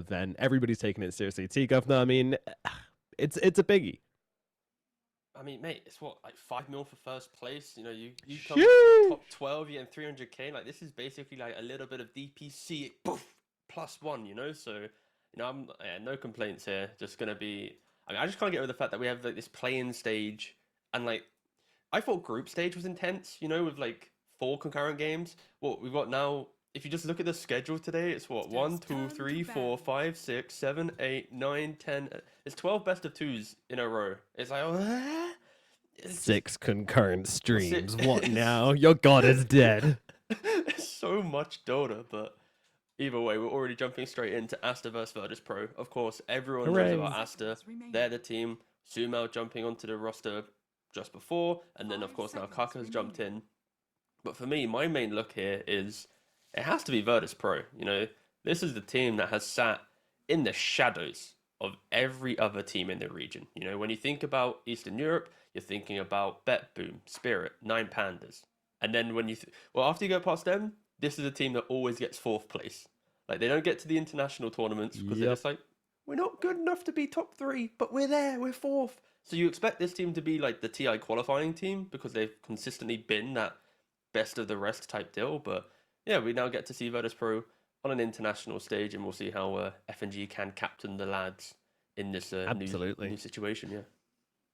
But then everybody's taking it seriously. T-Governor, I mean, it's a biggie. I mean, mate, it's what, like 5 mil for first place? You know, you come Sheesh. top 12, you're getting 300k. Like, this is basically like a little bit of DPC, poof, +1, you know? So, you know, no complaints here. Just gonna be, I mean, I just can't get over the fact that we have like this play-in stage, and like, I thought group stage was intense, you know, with like 4 concurrent games. What we've got now, if you just look at the schedule today, it's what, 1, 2, 3, 4, 5, 6, 7, 8, 9, 10. It's 12 best of twos in a row. It's like, it's 6 concurrent streams. Six- What now? Your god is dead. It's so much Dota, but either way, we're already jumping straight into Aster versus Virtus.pro. Of course, everyone knows Hooray. about Aster. They're the team. Sumo jumping onto the roster just before, and then of course now Kaka has jumped in. But for me, my main look here is it has to be Virtus.pro. You know, this is the team that has sat in the shadows of every other team in the region. You know, when you think about Eastern Europe, you're thinking about Bet Boom, Spirit, Nine Pandas. And then when you, after you go past them, this is a team that always gets 4th place. Like, they don't get to the international tournaments because they're just like, we're not good enough to be top 3, but we're there, we're 4th. So you expect this team to be like the TI qualifying team because they've consistently been that best of the rest type deal. But yeah, we now get to see Virtus.pro on an international stage, and we'll see how FNG can captain the lads in this new situation.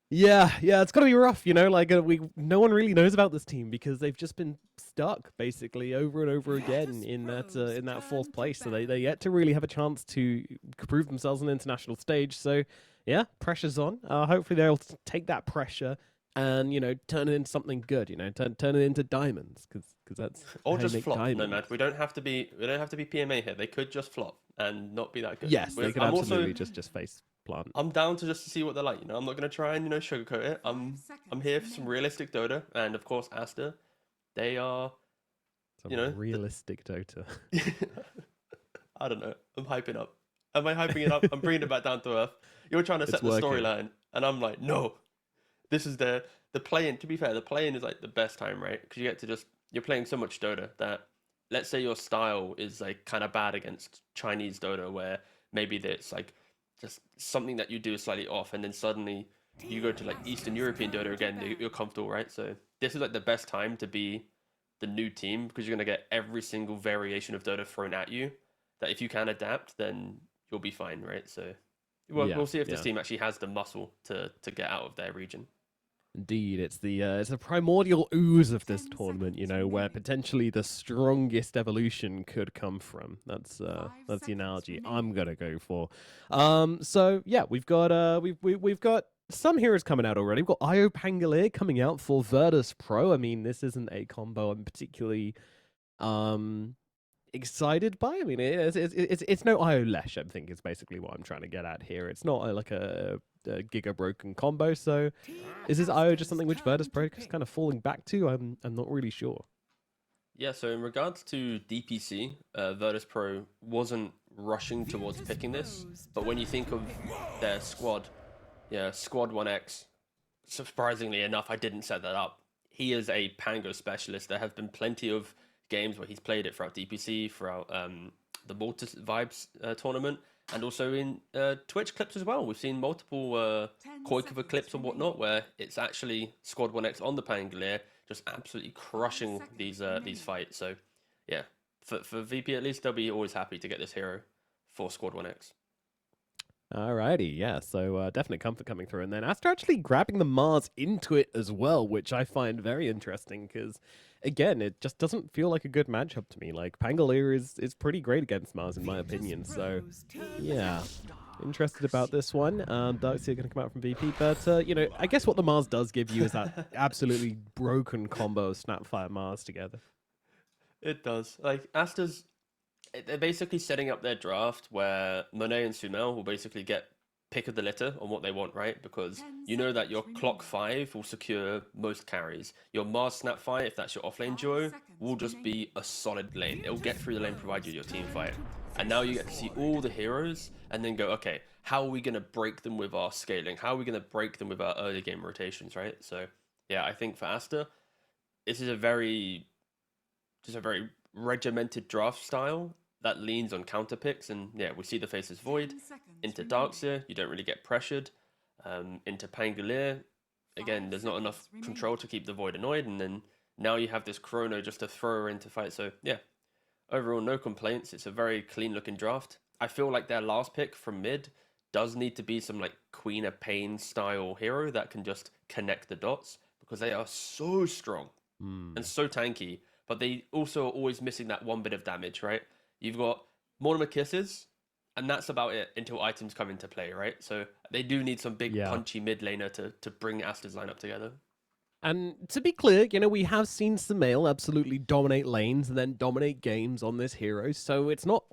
Yeah, it's gotta be rough, you know. Like no one really knows about this team because they've just been stuck basically over and over again in that 4th place. So they yet to really have a chance to prove themselves on the international stage. So yeah, pressure's on. Hopefully they'll take that pressure and, you know, turn it into something good. You know, turn it into diamonds because that's or how just you make flop. diamonds. No, man, we don't have to be PMA here. They could just flop and not be that good. Yes, they could absolutely just face plant. I'm down to just to see what they're like. You know, I'm not gonna try and, you know, sugarcoat it. I'm here for some realistic Dota, and of course Aster. They are, you know, realistic Dota. I don't know. I'm hyping up. Am I hyping it up? I'm bringing it back down to earth. You're trying to set the storyline, and I'm like, no. This is the play-in. To be fair, the play-in is like the best time, right? Because you get to you're playing so much Dota that, let's say your style is like kind of bad against Chinese Dota, where maybe it's like just something that you do is slightly off, and then suddenly you go to like Eastern European Dota again, you're comfortable, right? So this is like the best time to be the new team because you're gonna get every single variation of Dota thrown at you. That if you can adapt, then you'll be fine, right? So we'll see if this team actually has the muscle to get out of their region. Indeed, it's the primordial ooze of this tournament, you know, where potentially the strongest evolution could come from. That's the analogy I'm gonna go for. So yeah, we've got we've got some heroes coming out already. We've got Io Pangolier coming out for Virtus.pro. I mean, this isn't a combo I'm particularly excited by. I mean, it's no Io Lesh, I think, is basically what I'm trying to get at here. It's not like a Giga broken combo. So is this Io just something which Virtus.pro is kind of falling back to? I'm not really sure. Yeah, so in regards to DPC, Virtus.pro wasn't rushing towards picking this, but when you think of their squad, Squad 1X, surprisingly enough, I didn't set that up. He is a Pango specialist. There have been plenty of games where he's played it throughout DPC, throughout the Mortis Vibes tournament, and also in Twitch clips as well. We've seen multiple Koi cover clips and whatnot where it's actually Squad 1X on the Pangolier just absolutely crushing these fights. So yeah, for VP at least, they'll be always happy to get this hero for Squad 1X. Alrighty, yeah, so definite comfort coming through. And then Aster actually grabbing the Mars into it as well, which I find very interesting because, again, it just doesn't feel like a good matchup to me. Like, Pangolier is pretty great against Mars, in my opinion. So, yeah, interested about this one. Darkseer going to come out from VP. But, you know, I guess what the Mars does give you is that absolutely broken combo of Snapfire Mars together. It does. Like, Aster's... They're basically setting up their draft where Monet and Sumel will basically get pick of the litter on what they want, right? Because you know that your Clock 5 will secure most carries. Your Mars Snapfire, if that's your offlane duo, will just be a solid lane. It'll get through the lane provided you your team fight. And now you get to see all the heroes and then go, okay, how are we going to break them with our scaling? How are we going to break them with our early game rotations, right? So, yeah, I think for Aster, this is a very regimented draft style, that leans on counter picks, and yeah, we see the faces Void into Darkseer. You don't really get pressured. Into Pangolier, again, there's not enough control to keep the Void annoyed, and then now you have this Chrono just to throw her into fight. So yeah, overall, no complaints. It's a very clean looking draft. I feel like their last pick from mid does need to be some like Queen of Pain style hero that can just connect the dots, because they are so strong and so tanky, but they also are always missing that one bit of damage, right? You've got Mortimer Kisses, and that's about it until items come into play, right? So they do need some big punchy mid laner to bring Aster's lineup together. And to be clear, you know, we have seen Sumail absolutely dominate lanes and then dominate games on this hero, so it's not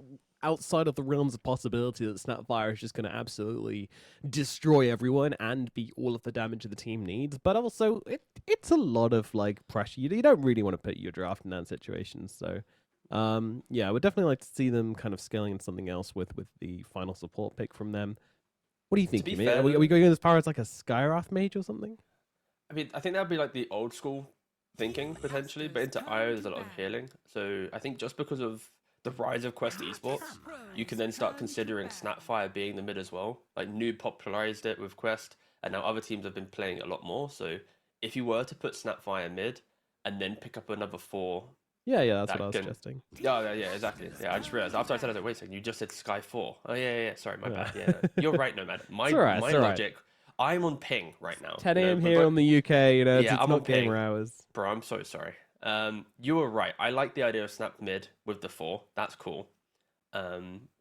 outside of the realms of possibility that Snapfire is just going to absolutely destroy everyone and be all of the damage the team needs. But also, it's a lot of like pressure. You don't really want to put your draft in that situation. So, yeah, I would definitely like to see them kind of scaling into something else with the final support pick from them. What do you think, To be Jimmy? fair, Are we going as far as like a Skyrath mage or something? I mean, I think that'd be like the old school thinking potentially, but into IO there's a lot of healing. So I think just because of the rise of Quest Esports, you can then start considering Snapfire being the mid as well. Like Noob popularized it with Quest, and now other teams have been playing it a lot more. So if you were to put Snapfire mid and then pick up another 4, Yeah, that's that what I was can... suggesting. Yeah, exactly. Yeah, I just realized after I said it, I was like, wait a second, you just said Sky 4. Oh yeah. Sorry, my bad. Yeah, no. You're right, Nomad. My logic. I'm on ping right now. 10 a.m. here on the UK, you know, Yeah, it's I'm not on ping. gamer hours. Bro, I'm so sorry. You were right. I like the idea of snap mid with the 4. That's cool.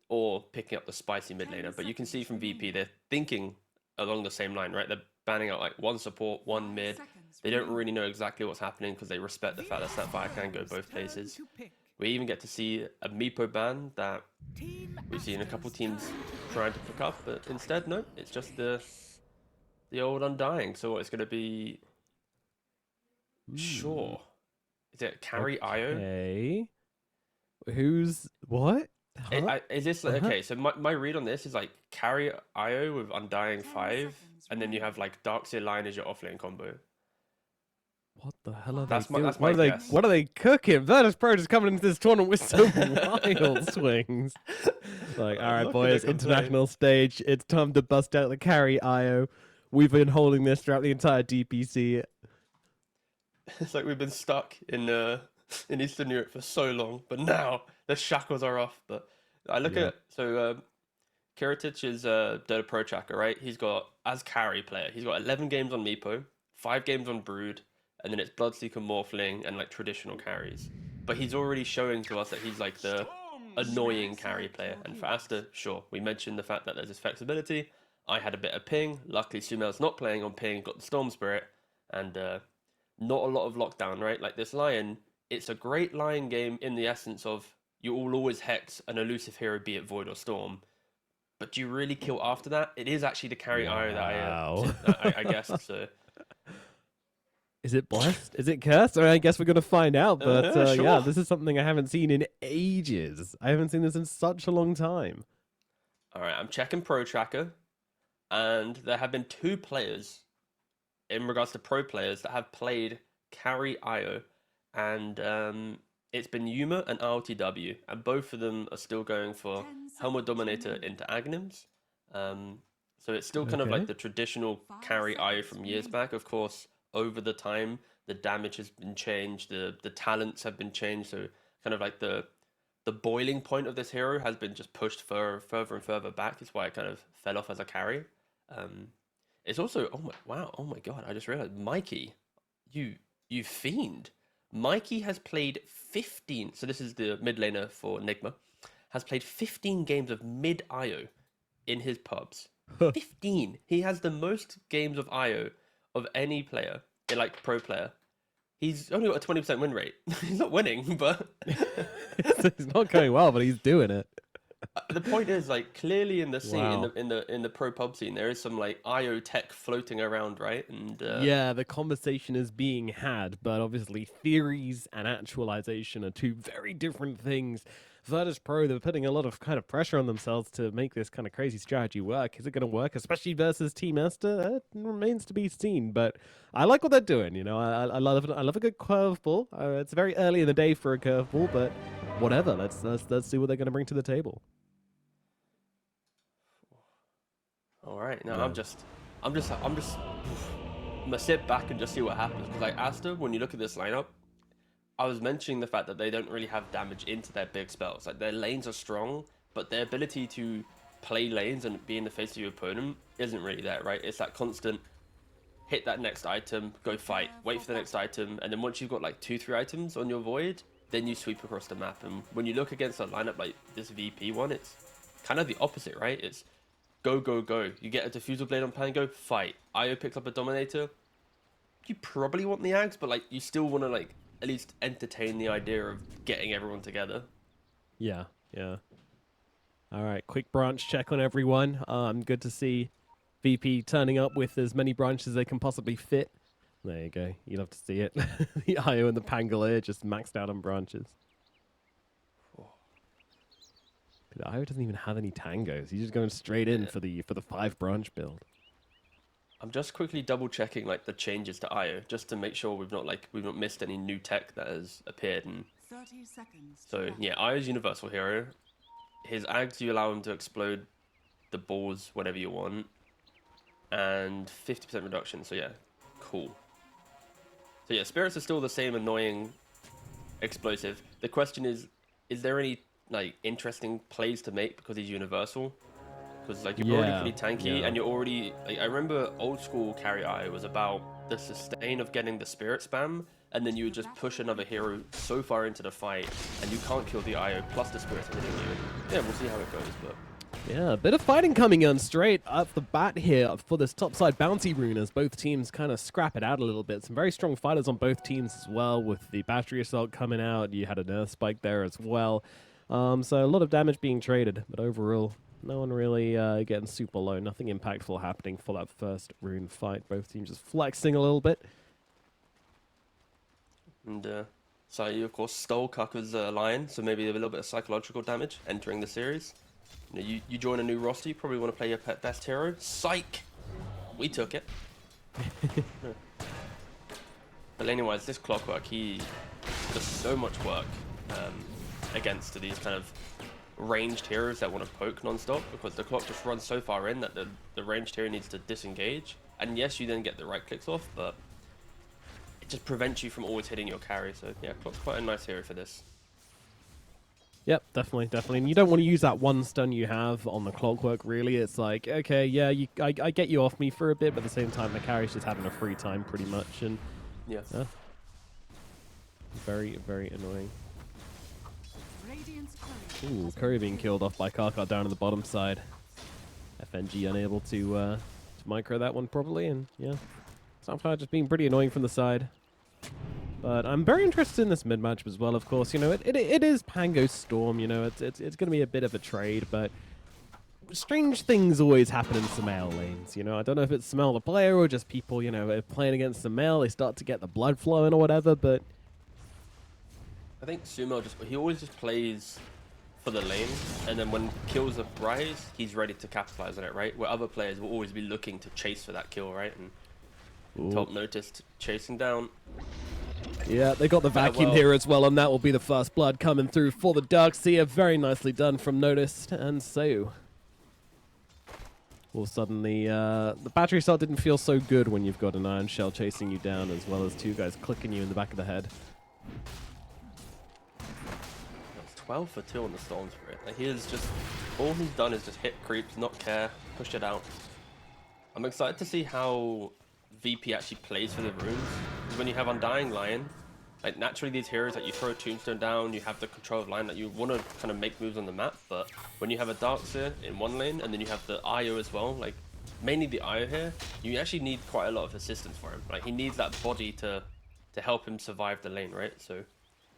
Or picking up the spicy mid laner. But you can see from VP, they're thinking along the same line, right? They're banning out like 1 support, 1 mid. They don't really know exactly what's happening because they respect the fact that Snapfire can go both places. We even get to see a Meepo ban that we've seen a couple teams trying to pick up, but instead, no, it's just the old Undying. So what, it's going to be... Sure. Is it Carry IO? Okay. Who's... What? Huh? Is this like, okay, so my read on this is like Carry IO with Undying 5, and then you have like Darkseer Line as your offlane combo. What the hell are That's they doing? that's my guess. What are they cooking? Virtus.pro just coming into this tournament with some wild swings. Like, all right, boys, international stage. It's time to bust out the Carry IO. We've been holding this throughout the entire DPC. It's like we've been stuck in Eastern Europe for so long, but now the shackles are off. But I look at Kiritic is Dota Pro tracker, right? He's got, as carry player, he's got 11 games on Meepo, 5 games on Brood, and then it's Bloodseeker, Morphling, and like traditional carries. But he's already showing to us that he's like the annoying carry player. And for Aster, sure, we mentioned the fact that there's this flexibility. I had a bit of ping. Luckily, Sumail's not playing on ping, got the Storm Spirit, and not a lot of lockdown, right? Like this Lion, it's a great Lion game in the essence of you will always hex an elusive hero, be it Void or Storm. But do you really kill after that? It is actually the carry IO that I guessed. So, is it blessed? Is it cursed? I guess we're gonna find out. But sure. yeah, this is something I haven't seen in ages. I haven't seen this in such a long time. All right, I'm checking Pro Tracker, and there have been 2 players in regards to pro players that have played carry IO, and it's been Yuma and RTW, and both of them are still going for Helmet Dominator into Aghanim's. So it's still kind of like the traditional carry IO from years back. Of course, over the time, the damage has been changed, the talents have been changed, so kind of like the boiling point of this hero has been just pushed further and further back. It's why it kind of fell off as a carry. It's also, oh my god, I just realized, Mikey, you fiend. Mikey has played 15, so this is the mid laner for Nigma, has played 15 games of mid IO in his pubs. 15. He has the most games of IO of any player, like pro player. He's only got a 20% win rate. He's not winning, but it's not going well, but he's doing it. The point is, like, clearly in the scene, in the pro pub scene, there is some like IO tech floating around, right? And yeah, the conversation is being had, but obviously theories and actualization are 2 very different things. Virtus.pro, they're putting a lot of kind of pressure on themselves to make this kind of crazy strategy work. Is it going to work, especially versus Team Aster? That remains to be seen, but I like what they're doing. You know, I love a good curveball. It's very early in the day for a curveball, but whatever. Let's see what they're going to bring to the table. All right, now Yeah. I'm gonna sit back and just see what happens. Because like Aster, when you look at this lineup, I was mentioning the fact that they don't really have damage into their big spells. Like their lanes are strong, but their ability to play lanes and be in the face of your opponent isn't really there, right? It's that constant hit that next item, go fight, wait for the next item, and then once you've got like 2-3 items on your void, then you sweep across the map. And when you look against a lineup like this VP one, it's kind of the opposite, right? It's go, go, go. You get a diffusal blade on Pango, fight. Io picks up a Dominator. You probably want the Ags, but like you still want to like at least entertain the idea of getting everyone together. Yeah, yeah. All right, quick branch check on everyone. Good to see VP turning up with as many branches as they can possibly fit. There you go. You love to see it. The IO and the Pangolier just maxed out on branches. The IO doesn't even have any tangos. He's just going straight in for the 5 branch build. I'm just quickly double checking like the changes to Io just to make sure we've not missed any new tech that has appeared. And 30 seconds. so yeah, Io's universal hero. His Ags, you allow him to explode the balls whenever you want, and 50% reduction. So yeah, cool. So yeah, spirits are still the same annoying explosive. The question is there any like interesting plays to make because he's universal? Because like you're already pretty tanky, and you're already like, I remember old school carry Io was about the sustain of getting the spirit spam, and then you would just push another hero so far into the fight, and you can't kill the IO plus the spirits hitting you. Yeah, we'll see how it goes, but. Yeah, a bit of fighting coming on straight off the bat here for this topside bounty rune as both teams kind of scrap it out a little bit. Some very strong fighters on both teams as well, with the battery assault coming out. You had a nerf spike there as well. So a lot of damage being traded, but overall, no one really getting super low. Nothing impactful happening for that first rune fight. Both teams just flexing a little bit. And so you, of course, stole Kaka's lion, so maybe a little bit of psychological damage entering the series. You know, you join a new roster, you probably want to play your pet best hero. Psych! We took it. But laning-wise, this Clockwork, he does so much work against these kind of ranged heroes that want to poke non-stop, because the clock just runs so far in that the ranged hero needs to disengage. And yes, you then get the right clicks off, but it just prevents you from always hitting your carry. So yeah, Clock's quite a nice hero for this. Yep, definitely, definitely. And you don't want to use that one stun you have on the Clockwork, really. It's like, okay, yeah, I get you off me for a bit, but at the same time, the carry's just having a free time pretty much. And yeah. Very, very annoying. Radiant's Ooh, Curry being killed off by Karkar down on the bottom side. FNG unable to micro that one properly, and yeah, Sunfire just being pretty annoying from the side. But I'm very interested in this mid matchup as well. Of course, you know it is Pango Storm. You know it's going to be a bit of a trade, but strange things always happen in Sumail lanes. You know, I don't know if it's Sumail the player or just people, you know, playing against Sumail. They start to get the blood flowing or whatever. But I think Sumo he always just plays for the lane, and then when kills arise, he's ready to capitalize on it, right? Where other players will always be looking to chase for that kill, right? And Top noticed chasing down. Yeah, they got the vacuum here as well, and that will be the first blood coming through for the Darkseer. Very nicely done from Noticed, and so all of a sudden the battery assault didn't feel so good when you've got an Iron Shell chasing you down, as well as 2 guys clicking you in the back of the head. 12 for 2 on the Storm Spirit. Like, he is just, all he's done is just hit creeps, not care, push it out. I'm excited to see how VP actually plays for the runes. Because when you have Undying Lion, like naturally these heroes that you throw a Tombstone down, you have the control of line that you want to kind of make moves on the map, but when you have a Darkseer in one lane and then you have the IO as well, like mainly the IO here, you actually need quite a lot of assistance for him. Like he needs that body to help him survive the lane, right? So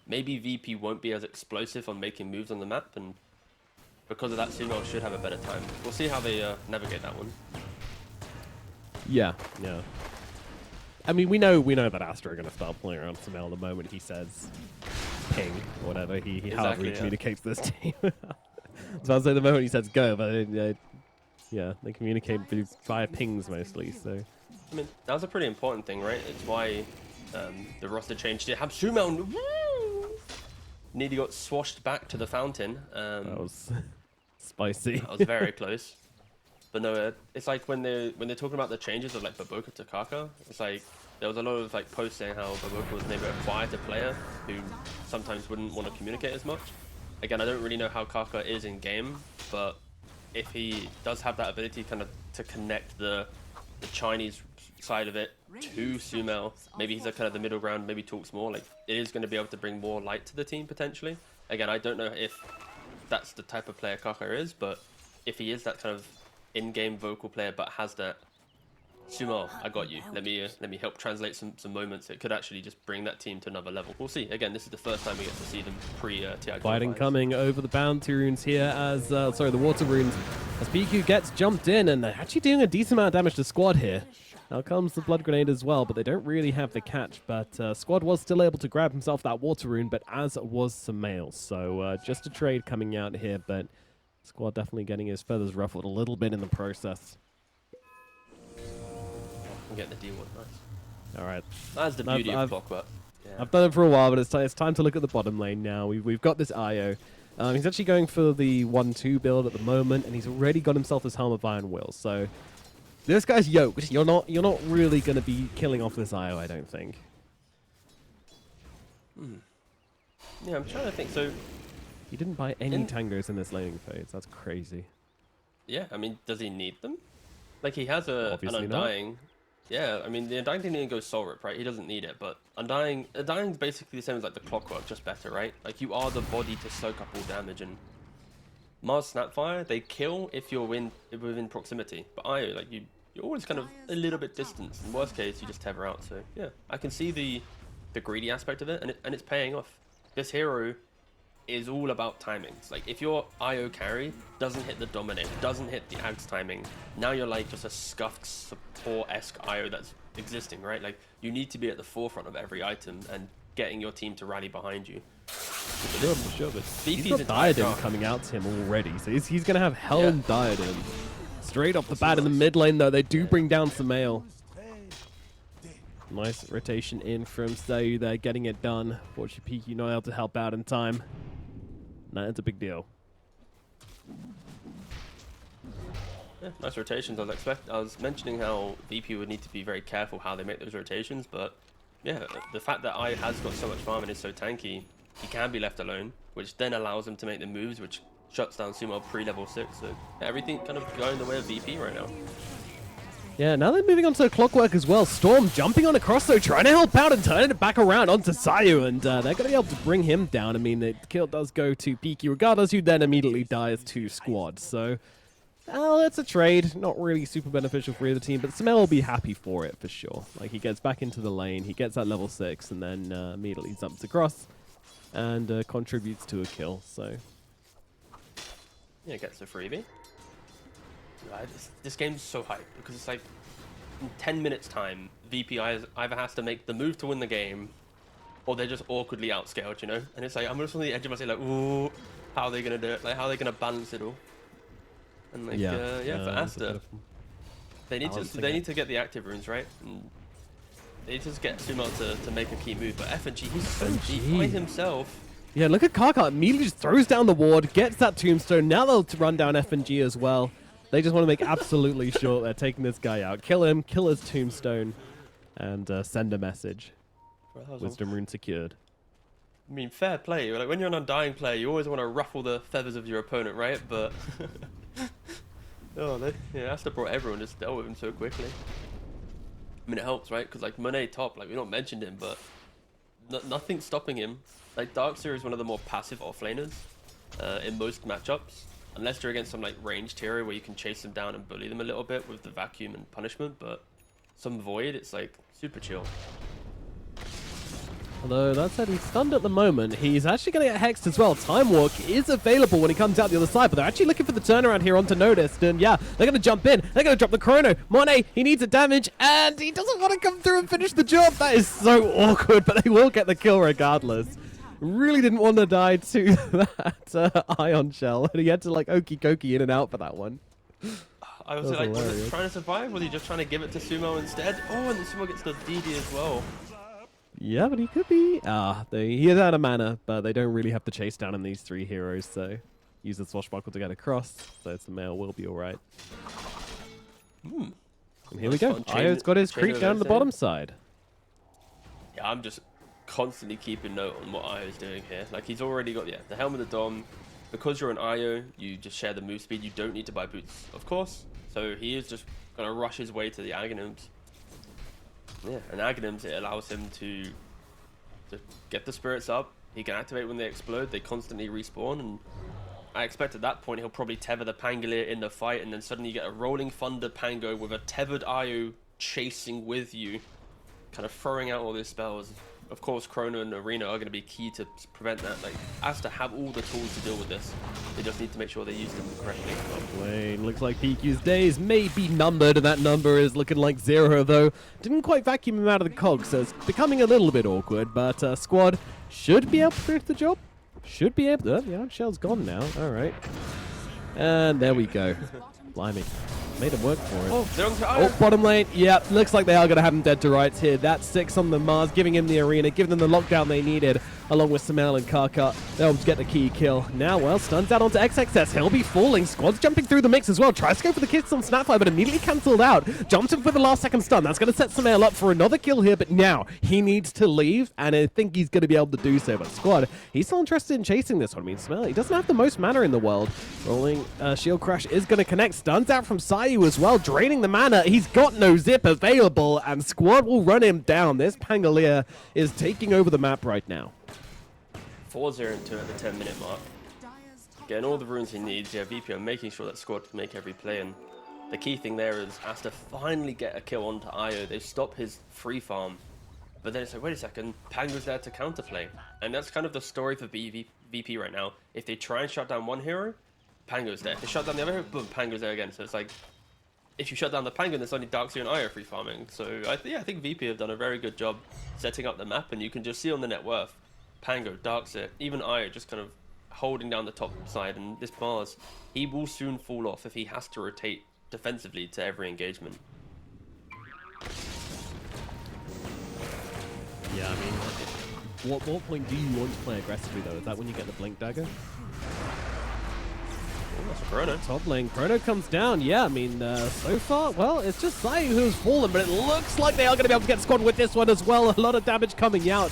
maybe VP won't be as explosive on making moves on the map, and because of that, Sumo should have a better time. We'll see how they navigate that one. Yeah, yeah. I mean, we know that Aster are going to start playing around Sumail the moment he says ping or whatever. He however he communicates this team. So I'll say the moment he says go, but yeah, they communicate via pings mostly. So I mean, that was a pretty important thing, right? It's why the roster changed to have Sumo nearly got swashed back to the fountain. That was spicy. That was very close. But no, it's like when they're talking about the changes of like Baboka to Kaka, it's like there was a lot of like posts saying how Baboka was maybe a quieter player who sometimes wouldn't want to communicate as much. Again, I don't really know how Kaka is in game, but if he does have that ability kind of to connect the Chinese side of it to Sumail, maybe he's a kind of the middle ground, maybe talks more, like it is going to be able to bring more light to the team potentially. Again, I don't know if that's the type of player Kaka is, but if he is that kind of in-game vocal player but has that Sumo, I got you, let me help translate some moments, it could actually just bring that team to another level. We'll see. Again, this is the first time we get to see them pre-TI Fighting coming over the bounty runes here as sorry, the water runes, as PQ gets jumped in, and they're actually doing a decent amount of damage to Squad here. Now comes the blood grenade as well, but they don't really have the catch. But Squad was still able to grab himself that water rune, but as was Sumail. So just a trade coming out here, but Squad definitely getting his feathers ruffled a little bit in the process. We'll get the D1, nice. All right. That's the beauty of Clockwork. Yeah. I've done it for a while, but it's time to look at the bottom lane now. We've got this IO. He's actually going for the 1-2 build at the moment, and he's already got himself this Helm of Iron Will. So this guy's yoked. You're not really going to be killing off this IO, I don't think. Yeah, I'm trying to think. So he didn't buy any tangos in this laning phase. That's crazy. Yeah, I mean, does he need them? Like he has an Undying. Not. Yeah, I mean, the Undying didn't go Soul Rip, right? He doesn't need it, but Undying's basically the same as like the Clockwork, just better, right? Like you are the body to soak up all damage, and Mars Snapfire, they kill if you're within proximity, but like you're always kind of a little bit distant. In worst case, you just tether out. So yeah, I can see the greedy aspect of it, and it's paying off. This hero is all about timings. Like if your IO carry doesn't hit the dominate, doesn't hit the Ags timing, now you're like just a scuffed support-esque IO that's existing, right? Like you need to be at the forefront of every item and getting your team to rally behind you. Sure, but he's got Diadem coming out to him already, so he's going to have Helm Diadem. Straight off the bat in the mid lane, though, they do bring down Sumail. Nice rotation in from Sayu there, getting it done. Fortunately, PQ not able to help out in time. That's a big deal. Yeah, nice rotations. I was mentioning how VP would need to be very careful how they make those rotations, but yeah, the fact that I has got so much farm and is so tanky, he can be left alone, which then allows him to make the moves, which shuts down Sumo pre-level 6. So yeah, everything kind of going the way of VP right now. Yeah, now they're moving on to Clockwork as well. Storm jumping on across, though, trying to help out and turning it back around onto Sayu, and they're going to be able to bring him down. I mean, the kill does go to PQ regardless, who then immediately dies to Squad. So, well, it's a trade. Not really super beneficial for either team, but Sumail will be happy for it, for sure. Like, he gets back into the lane, he gets that level 6, and then immediately jumps across and contributes to a kill, so... Yeah, gets a freebie. This game's so hype because it's like in 10 minutes time, VP either has to make the move to win the game, or they're just awkwardly outscaled, you know. And it's like I'm just on the edge of my seat, like, ooh, how are they gonna do it? Like, how are they gonna balance it all? And like, for Aster, they need to get the active runes right, and they need to just get Sumo to make a key move. But FNG, he's so deep by himself. Yeah, look at Kaka immediately just throws down the ward, gets that tombstone. Now they'll run down FNG as well. They just want to make absolutely sure they're taking this guy out. Kill him, kill his tombstone, and send a message. Wisdom rune secured. I mean, fair play. Like when you're an Undying player, you always want to ruffle the feathers of your opponent, right? But Aster brought everyone, just dealt with him so quickly. I mean, it helps, right? Because like Monet top, like we not mentioned him, but nothing's stopping him. Like Darkseer is one of the more passive offlaners in most matchups. Unless you're against some like ranged hero where you can chase them down and bully them a little bit with the vacuum and punishment, but some Void, it's like super chill. Although that said, he's stunned at the moment. He's actually going to get hexed as well. Time Walk is available when he comes out the other side, but they're actually looking for the turnaround here onto Noticed. And yeah, they're going to jump in. They're going to drop the chrono. Monet, he needs a damage, and he doesn't want to come through and finish the job. That is so awkward, but they will get the kill regardless. Really didn't want to die to that ion shell, and he had to like okie dokie in and out for that one. I was like, was it trying to survive, or was he just trying to give it to Sumo instead? Oh, and Sumo gets the DD as well. Yeah, but he could be. He is out of mana, but they don't really have to chase down in these 3 heroes, so use the swashbuckle to get across, so Sumail will be alright. And here we go. Io's got his creep down the bottom side. Yeah, I'm just constantly keeping note on what Io's doing here. Like, he's already got, the Helm of the Dom. Because you're an Io, you just share the move speed. You don't need to buy boots, of course. So he is just going to rush his way to the Aghanims. Yeah, and Aghanims, it allows him to get the spirits up. He can activate when they explode. They constantly respawn, and I expect at that point he'll probably tether the Pangolier in the fight, and then suddenly you get a Rolling Thunder Pango with a tethered Io chasing with you, kind of throwing out all these spells. Of course, Chrono and Arena are going to be key to prevent that. Like, Aster have all the tools to deal with this. They just need to make sure they use them correctly. Lane, looks like PQ's days may be numbered, and that number is looking like 0, though. Didn't quite vacuum him out of the cog, so it's becoming a little bit awkward, but Squad should be able to finish the job. Should be able to. Yeah, Shell's gone now. All right. And there we go. Blimey. Made him work for it. Oh, bottom lane. Yeah, looks like they are going to have him dead to rights here. That's 6 on the Mars, giving him the arena, giving them the lockdown they needed, along with Sumail and Kaka. They'll get the key kill. Now, well, stuns out onto XXS. He'll be falling. Squad's jumping through the mix as well. Tries to go for the kills on Snapfire, but immediately cancelled out. Jumps in for the last second stun. That's going to set Sumail up for another kill here, but now he needs to leave, and I think he's going to be able to do so. But Squad, he's still interested in chasing this one. I mean, Sumail, he doesn't have the most mana in the world. Rolling Shield Crash is going to connect. Stuns out from Sayu as well, draining the mana. He's got no zip available, and Squad will run him down. This Pangolier is taking over the map right now. 4-0 and 2 at the 10-minute mark. Getting all the runes he needs. Yeah, VP are making sure that Squad can make every play, and the key thing there is Aster finally get a kill onto Io. They stop his free farm, but then it's like, wait a second, Pango's there to counterplay, and that's kind of the story for VP right now. If they try and shut down one hero, Pango's there. If they shut down the other hero, boom, Pango's there again. So it's like, if you shut down the Pango, there's only Darkseer and Io free farming. So I think VP have done a very good job setting up the map, and you can just see on the net worth, Pango, Darkseer, even Io just kind of holding down the top side, and this Mars, he will soon fall off if he has to rotate defensively to every engagement. Yeah, I mean, what point do you want to play aggressively, though? Is that when you get the Blink Dagger? That's Chrono. Top lane. Chrono comes down. Yeah, I mean, so far, well, it's just Sayu who's fallen, but it looks like they are going to be able to get Squad with this one as well. A lot of damage coming out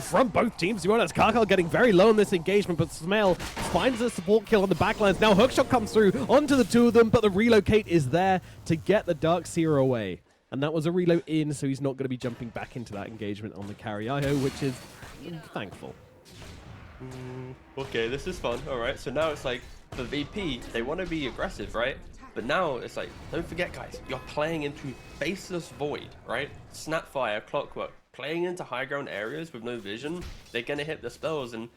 from both teams. You notice Karkal getting very low in this engagement, but Sumail finds a support kill on the backlines. Now Hookshot comes through onto the 2 of them, but the relocate is there to get the Darkseer away. And that was a reload in, so he's not going to be jumping back into that engagement on the carry IO, which is thankful. Okay, this is fun. All right, so now it's like, the VP, they want to be aggressive, right? But now it's like, don't forget, guys, you're playing into Faceless Void, right? Snapfire, Clockwork, playing into high ground areas with no vision. They're gonna hit the spells, and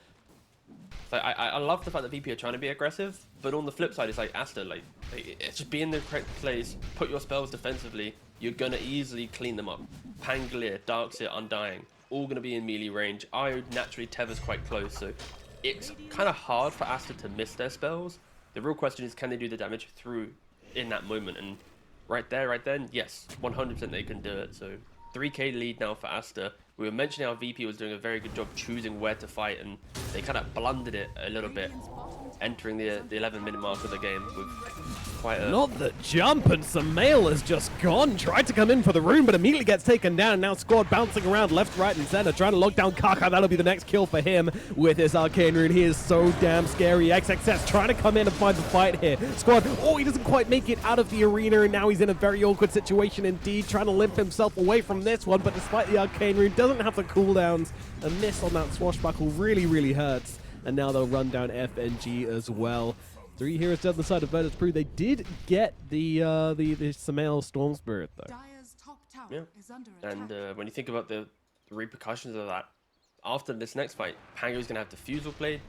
like, I love the fact that VP are trying to be aggressive, but on the flip side, it's like Aster, like, it's just be in the correct place, put your spells defensively. You're gonna easily clean them up. Pangolier, Darkseer, Undying, all gonna be in melee range. Io naturally tethers quite close, so it's kind of hard for Aster to miss their spells. The real question is, can they do the damage through in that moment? And right there, right then, yes, 100% they can do it. So 3k lead now for Aster. We were mentioning how VP was doing a very good job choosing where to fight, and they kind of blundered it a little bit, entering the 11-minute mark of the game with quite a... Not the jump, and Sumail has just gone. Tried to come in for the rune, but immediately gets taken down. Now Squad bouncing around left, right, and center, trying to lock down Kaka. That'll be the next kill for him with his arcane rune. He is so damn scary. XXS trying to come in and find the fight here. Squad, oh, he doesn't quite make it out of the arena, and now he's in a very awkward situation indeed, trying to limp himself away from this one, but despite the arcane rune, doesn't have the cooldowns. A miss on that swashbuckle really, really hurts. And now they'll run down FNG as well. 3 heroes down the side of Virtus.pro. They did get the Sumail Storm Spirit, though. Yeah. And when you think about the repercussions of that, after this next fight, Pango's going to have Diffusal played,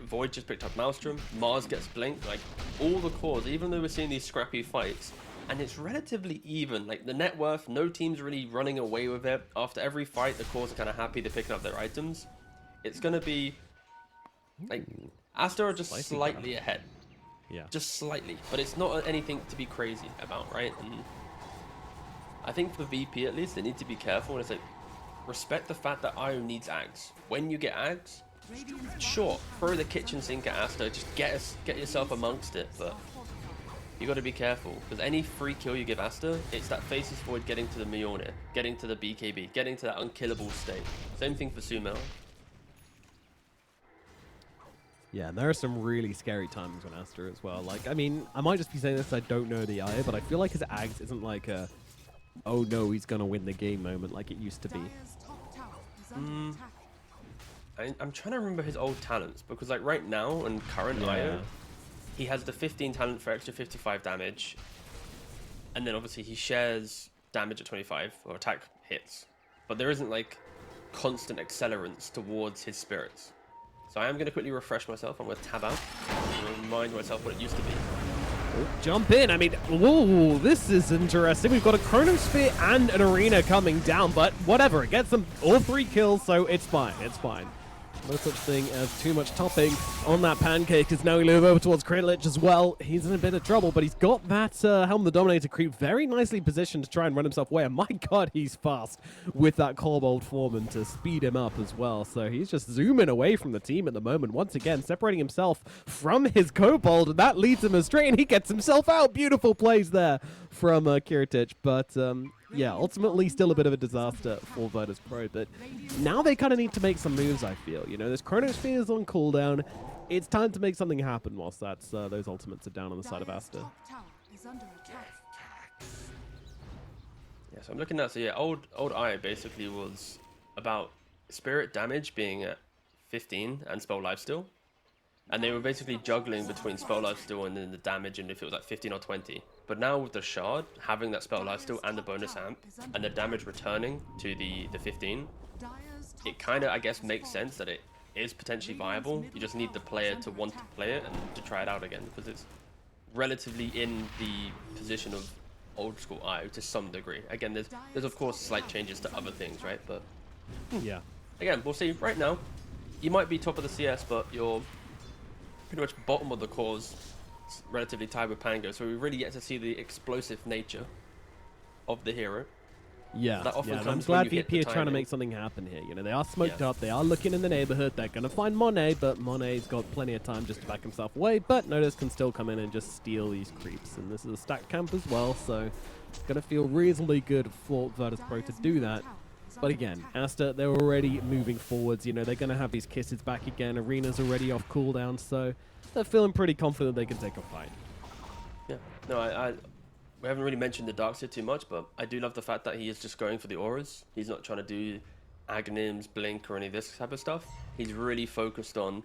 Void just picked up Maelstrom, Mars gets Blink, like, all the cores, even though we're seeing these scrappy fights, and it's relatively even. Like, the net worth, no team's really running away with it. After every fight, the cores are kind of happy, they're picking up their items. It's going to be... like, Aster are just slightly ahead. Yeah. Just slightly. But it's not anything to be crazy about, right? And I think for VP at least, they need to be careful. And it's like, respect the fact that Io needs Ags. When you get Ags, sure, throw the kitchen sink at Aster, just get yourself amongst it, but you got to be careful, because any free kill you give Aster, it's that faces forward getting to the Mjolnir, getting to the BKB, getting to that unkillable state. Same thing for Sumo. Yeah, and there are some really scary times on Aster as well. Like, I mean, I might just be saying this, I don't know the Aya, but I feel like his Ags isn't like a, oh no, he's going to win the game moment like it used to be. I'm trying to remember his old talents, because like right now, in current Aya, he has the 15 talent for extra 55 damage, and then obviously he shares damage at 25, or attack hits, but there isn't like constant accelerants towards his spirits. So I am going to quickly refresh myself. I'm going to tab out and remind myself what it used to be. Oh, jump in. I mean, whoa, this is interesting. We've got a Chronosphere and an Arena coming down, but whatever. It gets them all 3 kills, so it's fine. It's fine. No such thing as too much topping on that pancake, as now we move over towards Krillage as well. He's in a bit of trouble, but he's got that Helm the Dominator creep very nicely positioned to try and run himself away. And my god, he's fast with that Kobold Foreman to speed him up as well. So he's just zooming away from the team at the moment. Once again, separating himself from his Kobold, and that leads him astray, and he gets himself out. Beautiful plays there from Kiritich, but yeah, ultimately still a bit of a disaster for Virtus.pro, but now they kind of need to make some moves, I feel. You know, this Chronosphere is on cooldown. It's time to make something happen whilst that's those ultimates are down on the side of Aster. Yeah, so I'm looking at, so yeah, old Aya basically was about spirit damage being at 15 and spell lifesteal. And they were basically juggling between spell lifesteal and then the damage, and if it was like 15 or 20. But now with the shard, having that spell lifesteal and the bonus amp, and the damage returning to the 15, it kind of, I guess, makes sense that it is potentially viable. You just need the player to want to play it and to try it out again, because it's relatively in the position of old school IO to some degree. Again, there's of course slight changes to other things, right? But yeah, again, we'll see. Right now, you might be top of the CS, but you're pretty much bottom of the cores, relatively tied with Pango, so we really get to see the explosive nature of the hero. Yeah, that often and I'm comes glad when you hit VP the are trying to timing. make something happen here. You know, they are smoked up, they are looking in the neighborhood, they're going to find Monet, but Monet's got plenty of time just to back himself away, but Notice can still come in and just steal these creeps, and this is a stacked camp as well, so it's going to feel reasonably good for Virtus.pro to do that. But again, Aster, they're already moving forwards, you know, they're going to have these kisses back again, Arena's already off cooldown, so they're feeling pretty confident they can take a fight. Yeah, no, we haven't really mentioned the Darkseid too much, but I do love the fact that he is just going for the auras. He's not trying to do Aghanims, Blink, or any of this type of stuff. He's really focused on,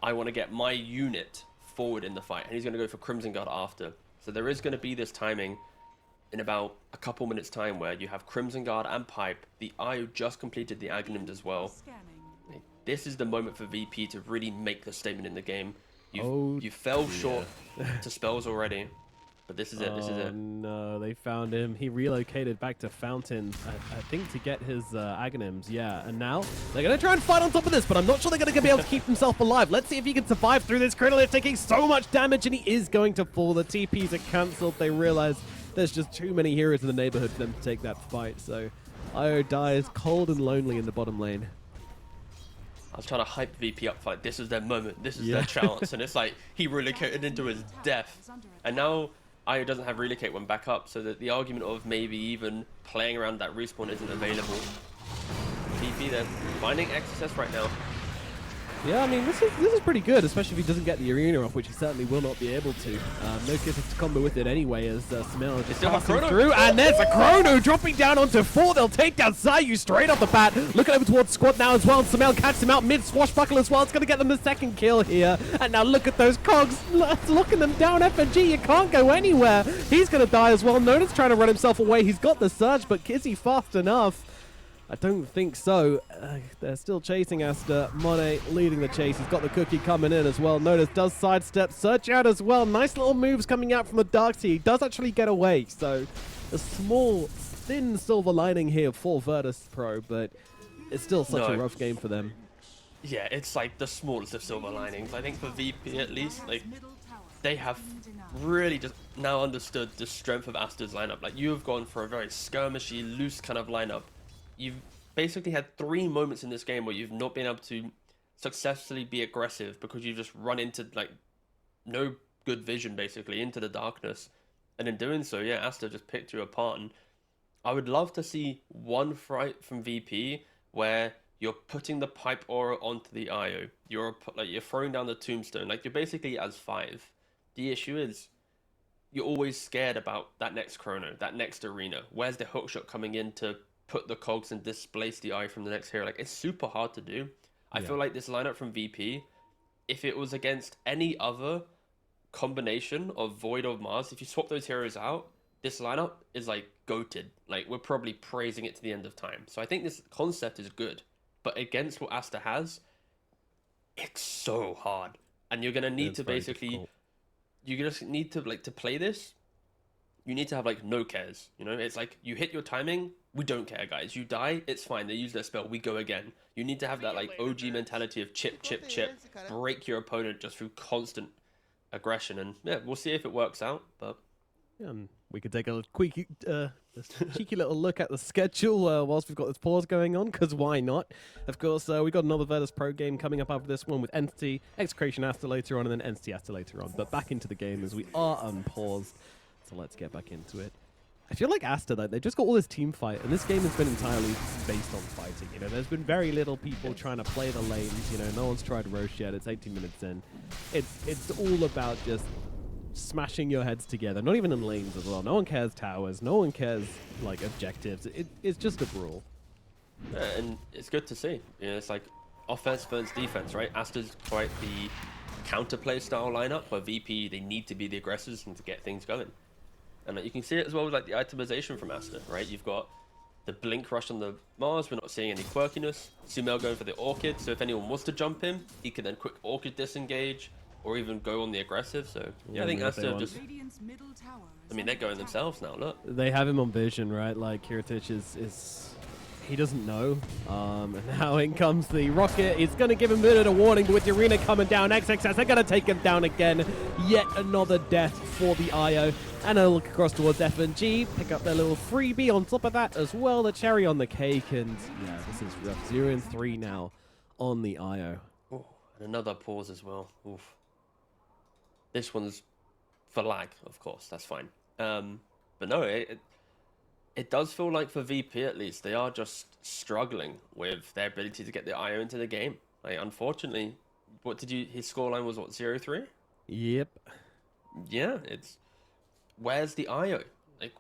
I want to get my unit forward in the fight, and he's going to go for Crimson Guard after. So there is going to be this timing in about a couple minutes time where you have Crimson Guard and Pipe. The IO just completed the Aghanims as well. This is the moment for VP to really make the statement in the game. You fell short to spells already, but this is it. This is it. No, they found him. He relocated back to Fountain, I think, to get his Aghanims. Yeah, and now they're going to try and fight on top of this, but I'm not sure they're going to be able to keep himself alive. Let's see if he can survive through this. Krillage taking so much damage, and he is going to fall. The TPs are cancelled. They realize there's just too many heroes in the neighborhood for them to take that fight. So IO dies cold and lonely in the bottom lane. I was trying to hype VP up for like, this is their moment, this is their chance, and it's like he relocated into his death, and now IO doesn't have relocate when back up, so that the argument of maybe even playing around that respawn isn't available. VP, they're finding XSS right now. Yeah, I mean, this is pretty good, especially if he doesn't get the arena off, which he certainly will not be able to. No kisses to combo with it anyway, as Samel just passing through, and there's a Chrono dropping down onto 4. They'll take down Sayu straight off the bat. Looking over towards Squad now as well, and Samel catches him out mid-swashbuckle as well. It's going to get them the second kill here. And now look at those cogs, locking them down. FNG, you can't go anywhere. He's going to die as well. Nona's trying to run himself away. He's got the surge, but is he fast enough? I don't think so. They're still chasing Aster. Monet leading the chase. He's got the cookie coming in as well. Notice does sidestep. Search out as well. Nice little moves coming out from the Darkseid. He does actually get away. So a small, thin silver lining here for Virtus.pro, but it's still such a rough game for them. Yeah, it's like the smallest of silver linings. I think for VP at least, like, they have really just now understood the strength of Aster's lineup. Like, you have gone for a very skirmishy, loose kind of lineup. You've basically had 3 moments in this game where you've not been able to successfully be aggressive because you've just run into like no good vision basically into the darkness. And in doing so, yeah, Aster just picked you apart. And I would love to see one fight from VP where you're putting the pipe aura onto the IO. You're throwing down the tombstone. Like you're basically as 5. The issue is you're always scared about that next chrono, that next arena. Where's the hookshot coming in to put the cogs and displace the eye from the next hero? Like it's super hard to do. I feel like this lineup from VP, if it was against any other combination of Void or Mars, if you swap those heroes out, this lineup is like goated. Like we're probably praising it to the end of time. So I think this concept is good, but against what Aster has, it's so hard, and you're gonna need to basically, difficult. you just need to like to play this. You need to have like no cares. You know, it's like you hit your timing, we don't care, guys. You die, it's fine. They use their spell, we go again. You need to have that like OG mentality of chip, chip, chip, break your opponent just through constant aggression, and yeah, we'll see if it works out. But Yeah, and we could take a quick, cheeky little look at the schedule whilst we've got this pause going on, because why not? Of course, we've got another Virtus.pro game coming up after this one with Entity, Execration Aster later on, and then Entity Aster later on. But back into the game as we are unpaused, so let's get back into it. I feel like Aster, though, they just got all this team fight, and this game has been entirely based on fighting. You know, there's been very little people trying to play the lanes. You know, no one's tried Roche yet. It's 18 minutes in. It's all about just smashing your heads together. Not even in lanes as well. No one cares towers. No one cares like objectives. It's just a brawl. and it's good to see. You know, it's like offense versus defense, right? Aster's quite the counterplay style lineup, where VP they need to be the aggressors and to get things going. And you can see it as well with like the itemization from Aster, right? You've got the blink rush on the Mars. We're not seeing any quirkiness. Sumail going for the Orchid, so if anyone was to jump him, he can then quick Orchid disengage or even go on the aggressive. So yeah, I think Aster just, I mean, they're going themselves now. Look, They have him on vision, right? Like Kiritich is he doesn't know. And now in comes the rocket. It's going to give him a bit of a warning, but with the arena coming down, XXS, they're going to take him down again. Yet another death for the IO. And a look across towards F&G, pick up their little freebie on top of that as well, the cherry on the cake. And yeah, this is rough. 0-3 now on the IO. oh, and another pause as well. Oof. This one's for lag, of course. That's fine. But no, it does feel like for VP at least, they are just struggling with their ability to get the IO into the game. Like, unfortunately, what did you? His scoreline was what, 0-3? Yep. Yeah, it's where's the IO? Like,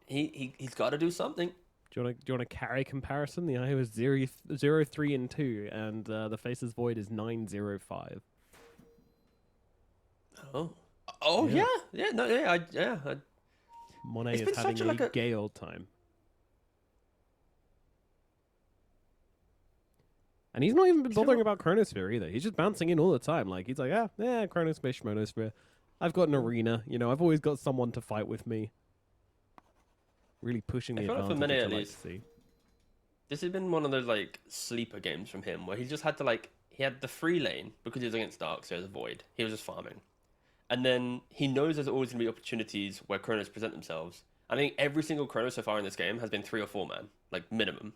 he's got to do something. Do you want a carry comparison? The IO is 0-3-2, and the Faces Void is 9-0-5. Oh Yeah. yeah, no, yeah. Monet It's is been having such a gay old time. And he's not even been bothering about Chronosphere either. He's just bouncing in all the time. Like, he's like, yeah, Chronosphere, Shmonosphere. I've got an arena. You know, I've always got someone to fight with me. Really pushing the I feel like for advantage, Monet which I at like to least, see. this has been one of those like sleeper games from him where he just had to like, he had the free lane because he was against Dark, so there's a Void. He was just farming. And then he knows there's always going to be opportunities where Chronos present themselves. I think every single Chrono so far in this game has been 3 or 4 man, like minimum.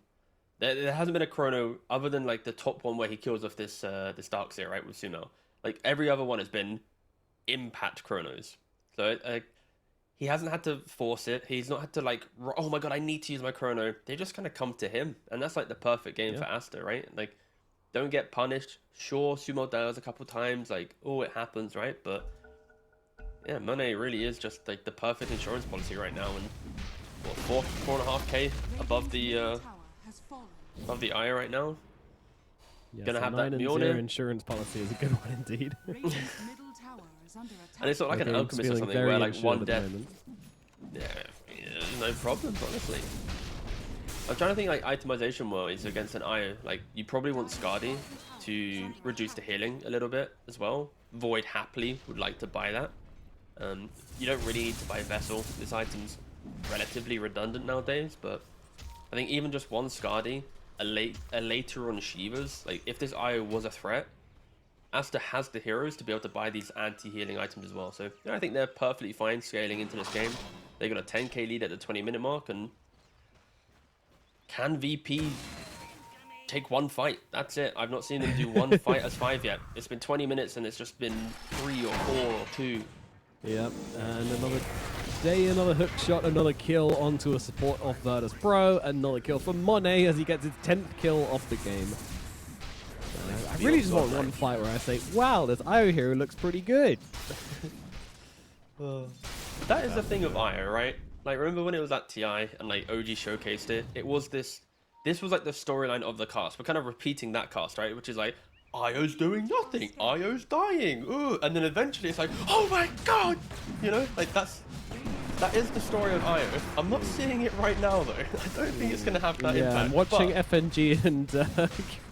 There hasn't been a Chrono other than like the top one where he kills off this this Darkseer, right, with Sumo. Like every other one has been impact Chronos. So he hasn't had to force it. He's not had to like, oh my god, I need to use my Chrono. They just kind of come to him, and that's like the perfect game for Aster, right? Like, don't get punished. Sure, Sumo dies a couple times, like, oh, it happens, right? But yeah, Monet really is just like the perfect insurance policy right now, and what, 4.5k above the eye right now. Yeah, Gonna so have that 9-0 Mjolnir. insurance policy is a good one indeed. And it's not like an Okay, alchemist or feeling something very where like insured one at the death. moment. Yeah, there's no problems, honestly. I'm trying to think like itemization wise against an IO. Like you probably want Scardy to reduce the healing a little bit as well. Void happily would like to buy that. You don't really need to buy Vessel. This item's relatively redundant nowadays, but I think even just one Scardy, a later on Shivas, like if this IO was a threat, Aster has the heroes to be able to buy these anti-healing items as well. So yeah, I think they're perfectly fine scaling into this game. They got a 10k lead at the 20-minute mark, and can VP take one fight? That's it. I've not seen them do one fight as 5 yet. It's been 20 minutes and it's just been 3 or 4 or 2. Yep, and another day, another hook shot, another kill onto a support of Virtus.pro, another kill for Monet as he gets his 10th kill off the game. I really just want one fight where I say, wow, this IO hero looks pretty good. That is the thing of IO, right? Like, remember when it was at TI and like OG showcased it? It was this was like the storyline of the cast. We're kind of repeating that cast, right? Which is like, IO's doing nothing, IO's dying, ooh. And then eventually it's like, oh my god! You know, like that is the story of IO. I'm not seeing it right now though. I don't think it's gonna have that impact. I'm watching FNG and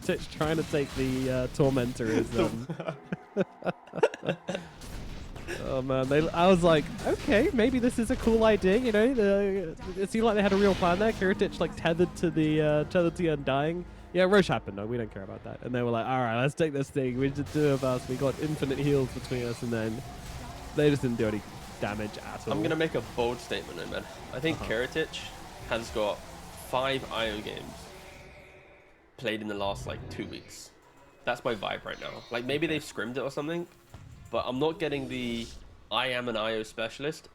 Titch trying to take the Tormentor is oh man, I was like, okay, maybe this is a cool idea, you know. It seemed like they had a real plan there. Kiritich like tethered to the Undying. Yeah, Roche happened. No, we don't care about that. And they were like, all right, let's take this thing. We did 2 of us. We got infinite heals between us, and then they just didn't do any damage at all. I'm gonna make a bold statement, though, man. I think Kiritich has got 5 IO games played in the last like 2 weeks. That's my vibe right now. Like maybe they've scrimmed it or something, but I'm not getting the I am an IO specialist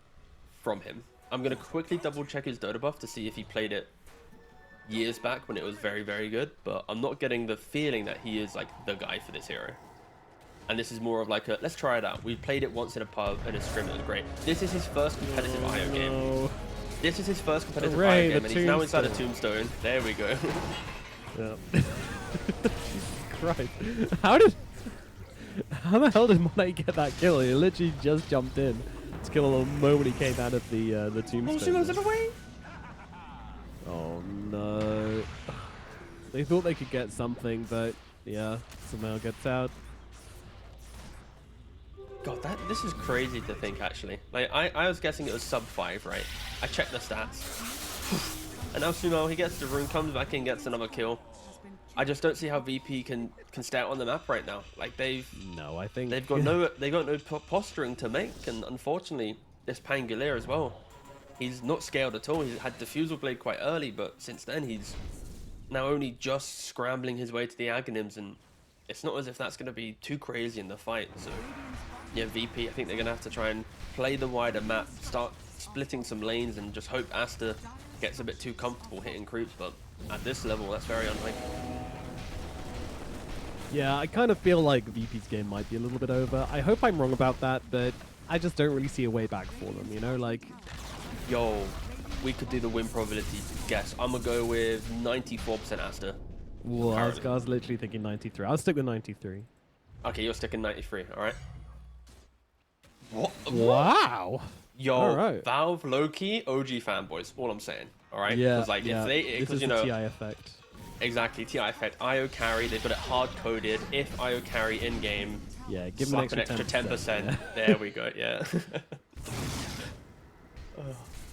from him. I'm gonna quickly double check his Dota buff to see if he played it years back when it was very, very good, but I'm not getting the feeling that he is like the guy for this hero. And this is more of like a, let's try it out. We played it once in a pub and a scrim, it was great. This is his first competitive IO game. This is his first competitive IO game, and he's now inside a tombstone. There we go. Yeah. Jesus Christ. How the hell did Monet get that kill? He literally just jumped in to kill him the moment he came out of the tombstone. Oh no. They thought they could get something, but yeah, somehow gets out. God, this is crazy to think actually. Like I was guessing it was sub 5, right? I checked the stats. And now Sumo, he gets the rune, comes back in, gets another kill. I just don't see how VP can stay out on the map right now. Like they've got no posturing to make, and unfortunately this Pangolier as well. He's not scaled at all. He's had Diffusal Blade quite early, but since then he's now only just scrambling his way to the Aghanims, and it's not as if that's going to be too crazy in the fight. So yeah, VP, I think they're going to have to try and play the wider map, start splitting some lanes, and just hope Aster gets a bit too comfortable hitting creeps, but at this level, that's very unlikely. Yeah, I kind of feel like VP's game might be a little bit over. I hope I'm wrong about that, but I just don't really see a way back for them, you know? Like, yo, we could do the win probability guess. I'm going to go with 94% Aster. Well, I was literally thinking 93. I'll stick with 93. Okay, you're sticking 93, all right? What? Wow. Yo, all right. Valve, low-key, OG fanboys, all I'm saying, all right? Yeah, like, yeah. Because, you the know, TI effect. Exactly, TI effect. IO carry, they've got it hard-coded. If IO carry in-game, yeah, give them an extra 10%. Yeah. There we go, yeah.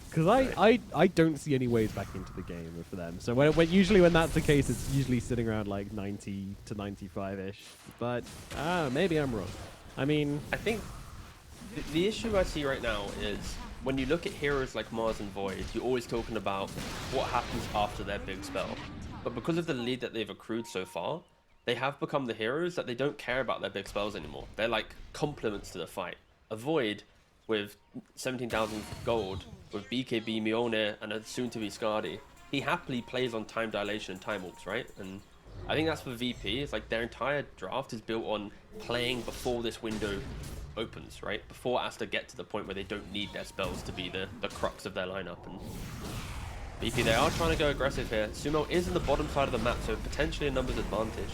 Because I don't see any ways back into the game for them. So usually when that's the case, it's usually sitting around like 90 to 95-ish. But maybe I'm wrong. I mean, I think the issue I see right now is when you look at heroes like Mars and Void, you're always talking about what happens after their big spell. But because of the lead that they've accrued so far, they have become the heroes that they don't care about their big spells anymore. They're like complements to the fight. A Void with 17,000 gold, with BKB, Mjolnir, and a soon-to-be Skadi, he happily plays on time dilation and time ults, right? And I think that's for VP. It's like their entire draft is built on playing before this window opens, right? Before Aster get to the point where they don't need their spells to be the crux of their lineup. And VP, they are trying to go aggressive here. Sumo is in the bottom side of the map, so potentially a numbers advantage.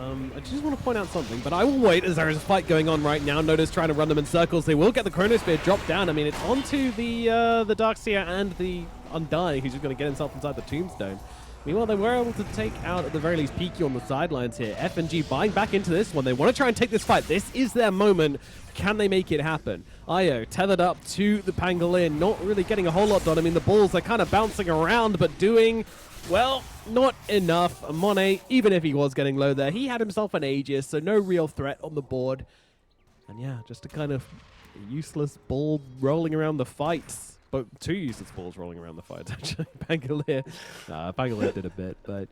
I just want to point out something, but I will wait as there is a fight going on right now. Notice trying to run them in circles. They will get the Chronosphere dropped down. I mean, it's onto the Darkseer and the Undying, who's just going to get himself inside the Tombstone. Meanwhile, they were able to take out, at the very least, Peaky on the sidelines here. FNG buying back into this one. They want to try and take this fight. This is their moment. Can they make it happen? IO tethered up to the Pangolier, not really getting a whole lot done. I mean, the balls are kind of bouncing around, but doing, well, not enough. Monet, even if he was getting low there, he had himself an Aegis, so no real threat on the board. And yeah, just a kind of useless ball rolling around the fights. but 2 useless balls rolling around the fight, actually. Bangalore. Bangalore did a bit, but...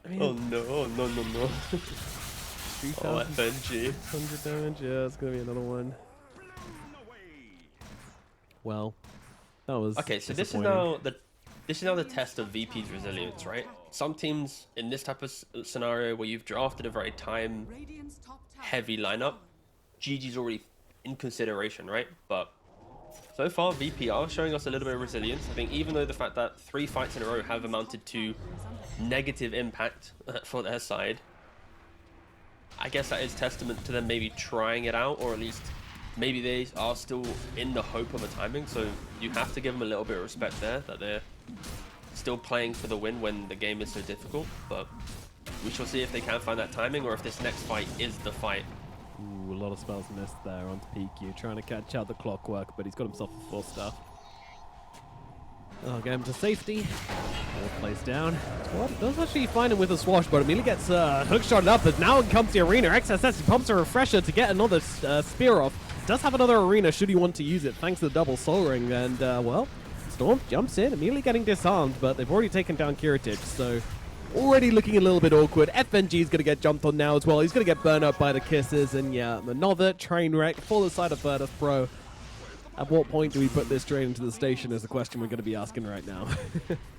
I mean, Oh no, no, no, no. 3,600 FNG. damage. Yeah, it's going to be another one. Well, that was Okay, so this is now the test of VP's resilience, right? Some teams in this type of scenario where you've drafted a very time-heavy lineup, GG's already in consideration, right? But so far, VP are showing us a little bit of resilience. I think even though the fact that 3 fights in a row have amounted to negative impact for their side, I guess that is testament to them maybe trying it out, or at least maybe they are still in the hope of a timing. So you have to give them a little bit of respect there, that they're still playing for the win when the game is so difficult. But we shall see if they can find that timing, or if this next fight is the fight. Ooh, a lot of spells missed there onto PQ, trying to catch out the clockwork, but he's got himself a 4-star. Oh, get him to safety. All placed down. Squad does actually find him with a swash, but immediately gets hook shotted up, but now comes the arena. XSS, he pumps a refresher to get another spear off. Does have another arena should he want to use it, thanks to the double soul ring, and well, Storm jumps in, immediately getting disarmed, but they've already taken down Kiritich, so already looking a little bit awkward. FNG is going to get jumped on now as well. He's going to get burned up by the kisses, and yeah, another train wreck for the side of Virtus.pro. At what point do we put this train into the station is the question we're going to be asking right now.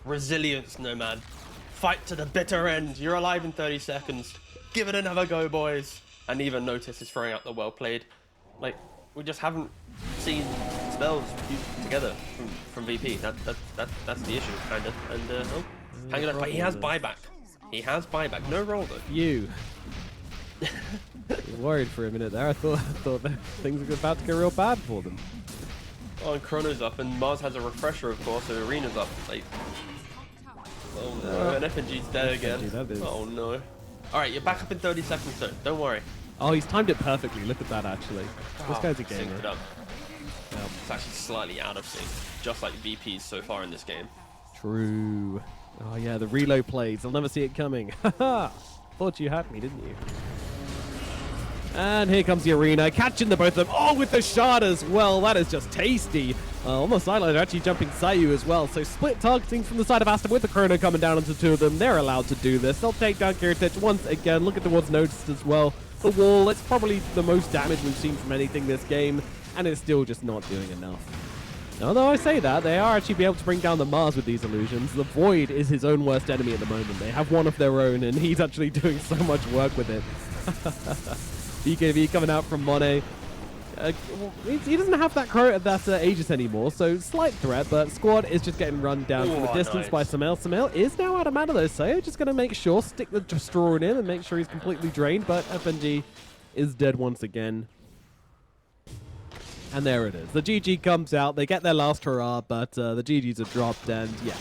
Resilience, Nomad. Fight to the bitter end. You're alive in 30 seconds. Give it another go, boys. And even Notice is throwing out the well played. Like, we just haven't seen spells fused together from VP. That's the issue, kind of. And hang on, but he has buyback. He has buyback. No roll though. You. Worried for a minute there. I thought that things were about to get real bad for them. Oh, and Chrono's up, and Mars has a refresher, of course, so Arena's up. Like, oh no, and FNG's dead again. Oh no. Alright, you're back up in 30 seconds, so don't worry. Oh, he's timed it perfectly. Look at that, actually. This guy's a gamer. Synced it up. It's actually slightly out of sync, just like VP's so far in this game. True. Oh yeah, the reload plays. I'll never see it coming. Haha! Thought you had me, didn't you? And here comes the arena, catching the both of them. Oh, with the shard as well. That is just tasty. On the sideline, they're actually jumping Sayu as well. So split targeting from the side of Aster with the Chrono coming down onto 2 of them. They're allowed to do this. They'll take down Kiritich once again. Look at towards Noticed as well. The wall, it's probably the most damage we've seen from anything this game. And it's still just not doing enough. Although I say that, they are actually be able to bring down the Mars with these illusions. The Void is his own worst enemy at the moment. They have one of their own, and he's actually doing so much work with it. BKB coming out from Monet. He doesn't have that Aegis anymore, so slight threat, but Squad is just getting run down from the distance by Samel. Samel is now out of mana though, so just going to make sure, stick the Destroyer in and make sure he's completely drained, but FNG is dead once again. And there it is. The GG comes out, they get their last hurrah, but the GGs have dropped, and yeah.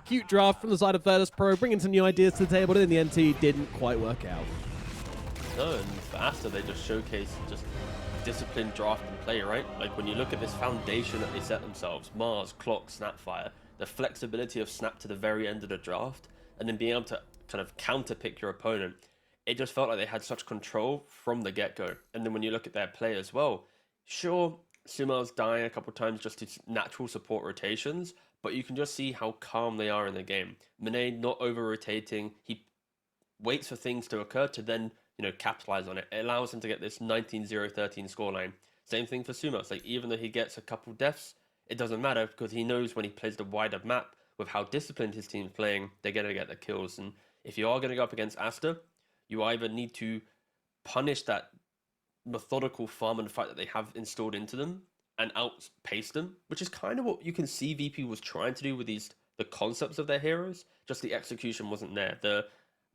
Cute draft from the side of Virtus.pro, bringing some new ideas to the table, but in the NT didn't quite work out. No, and for Aster, they just showcase just disciplined draft and play, right? Like when you look at this foundation that they set themselves, Mars, Clock, Snapfire, the flexibility of Snap to the very end of the draft, and then being able to kind of counterpick your opponent, it just felt like they had such control from the get-go. And then when you look at their play as well, sure, Sumail's dying a couple times just to natural support rotations, but you can just see how calm they are in the game. Monet not over-rotating, he waits for things to occur to then capitalize on it. It allows him to get this 19-0-13 scoreline. Same thing for Sumo. It's like even though he gets a couple deaths, it doesn't matter because he knows when he plays the wider map with how disciplined his team's playing, they're going to get the kills. And if you are going to go up against Aster, you either need to punish that methodical farm and fight that they have installed into them and outpace them, which is kind of what you can see VP was trying to do with the concepts of their heroes. Just the execution wasn't there. The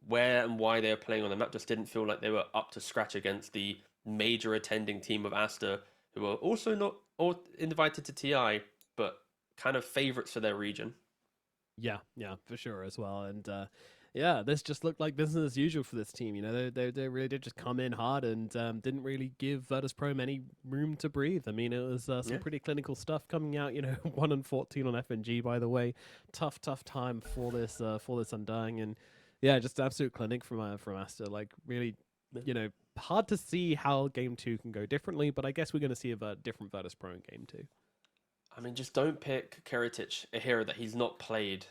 where and why they were playing on the map just didn't feel like they were up to scratch against the major attending team of Aster, who are also not all invited to TI, but kind of favorites for their region. Yeah, for sure as well. And yeah, this just looked like business as usual for this team. They really did just come in hard and didn't really give Virtus.pro any room to breathe. I mean, it was some pretty clinical stuff coming out. 1-14 on FNG, by the way. Tough time for this Undying. And yeah, just absolute clinic from Aster. Like really, hard to see how Game 2 can go differently, but I guess we're going to see a different Virtus.pro in Game 2. I mean, just don't pick Karatic, a hero that he's not played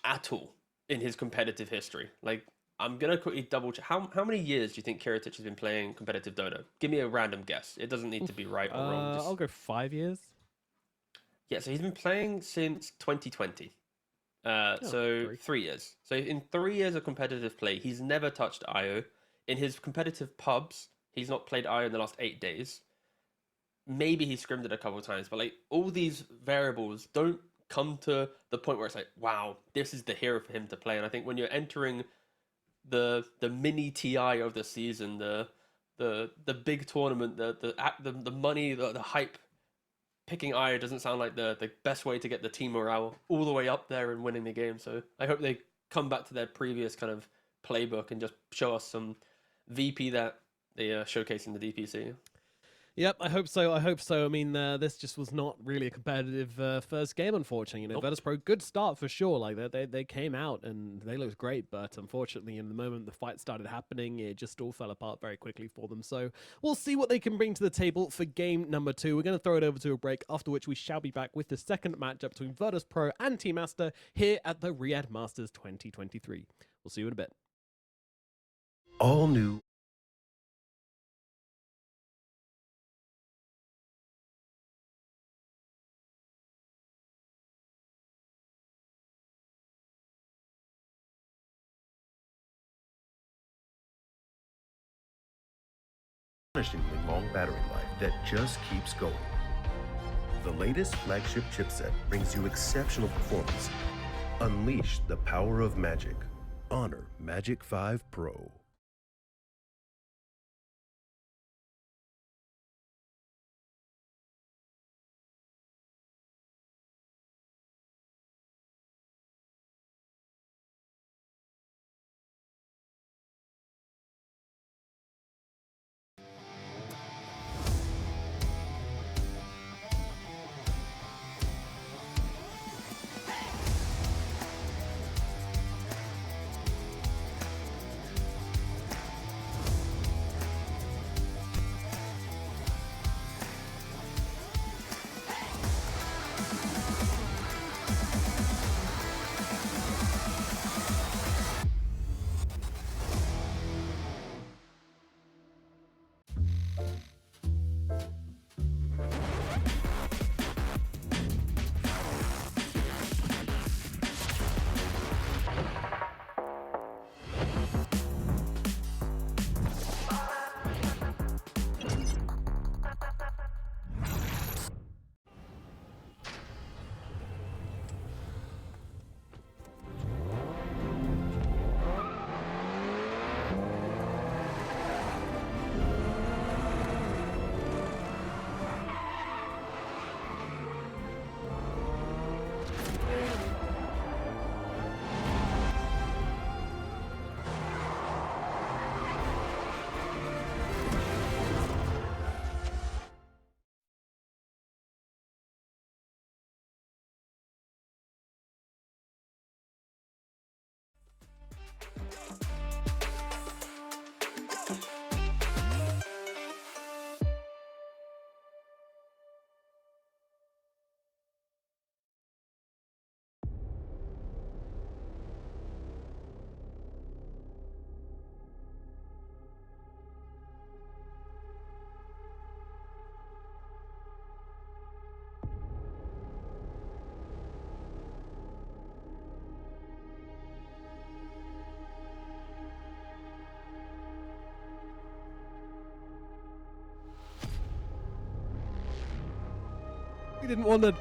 at all in his competitive history. Like, I'm gonna quickly double check. How many years do you think Karatic has been playing competitive Dota? Give me a random guess. It doesn't need to be right or wrong. I'll go 5 years. Yeah, so he's been playing since 2020. Oh, So 3. 3 years. So in 3 years of competitive play, he's never touched IO. In his competitive pubs, he's not played IO in the last 8 days. Maybe he scrimmed it a couple of times, but like all these variables don't come to the point where it's like, wow, this is the hero for him to play. And I think when you're entering the mini TI of the season, the big tournament, the money, the hype, picking IO doesn't sound like the best way to get the team morale all the way up there and winning the game. So I hope they come back to their previous kind of playbook and just show us some VP that they showcase in the DPC. Yep, I hope so. I hope so. I mean, this just was not really a competitive first game, unfortunately. You know, Nope. Virtus.pro, good start for sure. Like they came out and they looked great, but unfortunately, in the moment the fight started happening, it just all fell apart very quickly for them. So we'll see what they can bring to the table for game number 2. We're going to throw it over to a break, after which we shall be back with the second matchup between Virtus.pro and Team Aster here at the Riyadh Masters 2023. We'll see you in a bit. All new. Astonishingly long battery life that just keeps going. The latest flagship chipset brings you exceptional performance. Unleash the power of magic. Honor Magic 5 Pro. We didn't want to.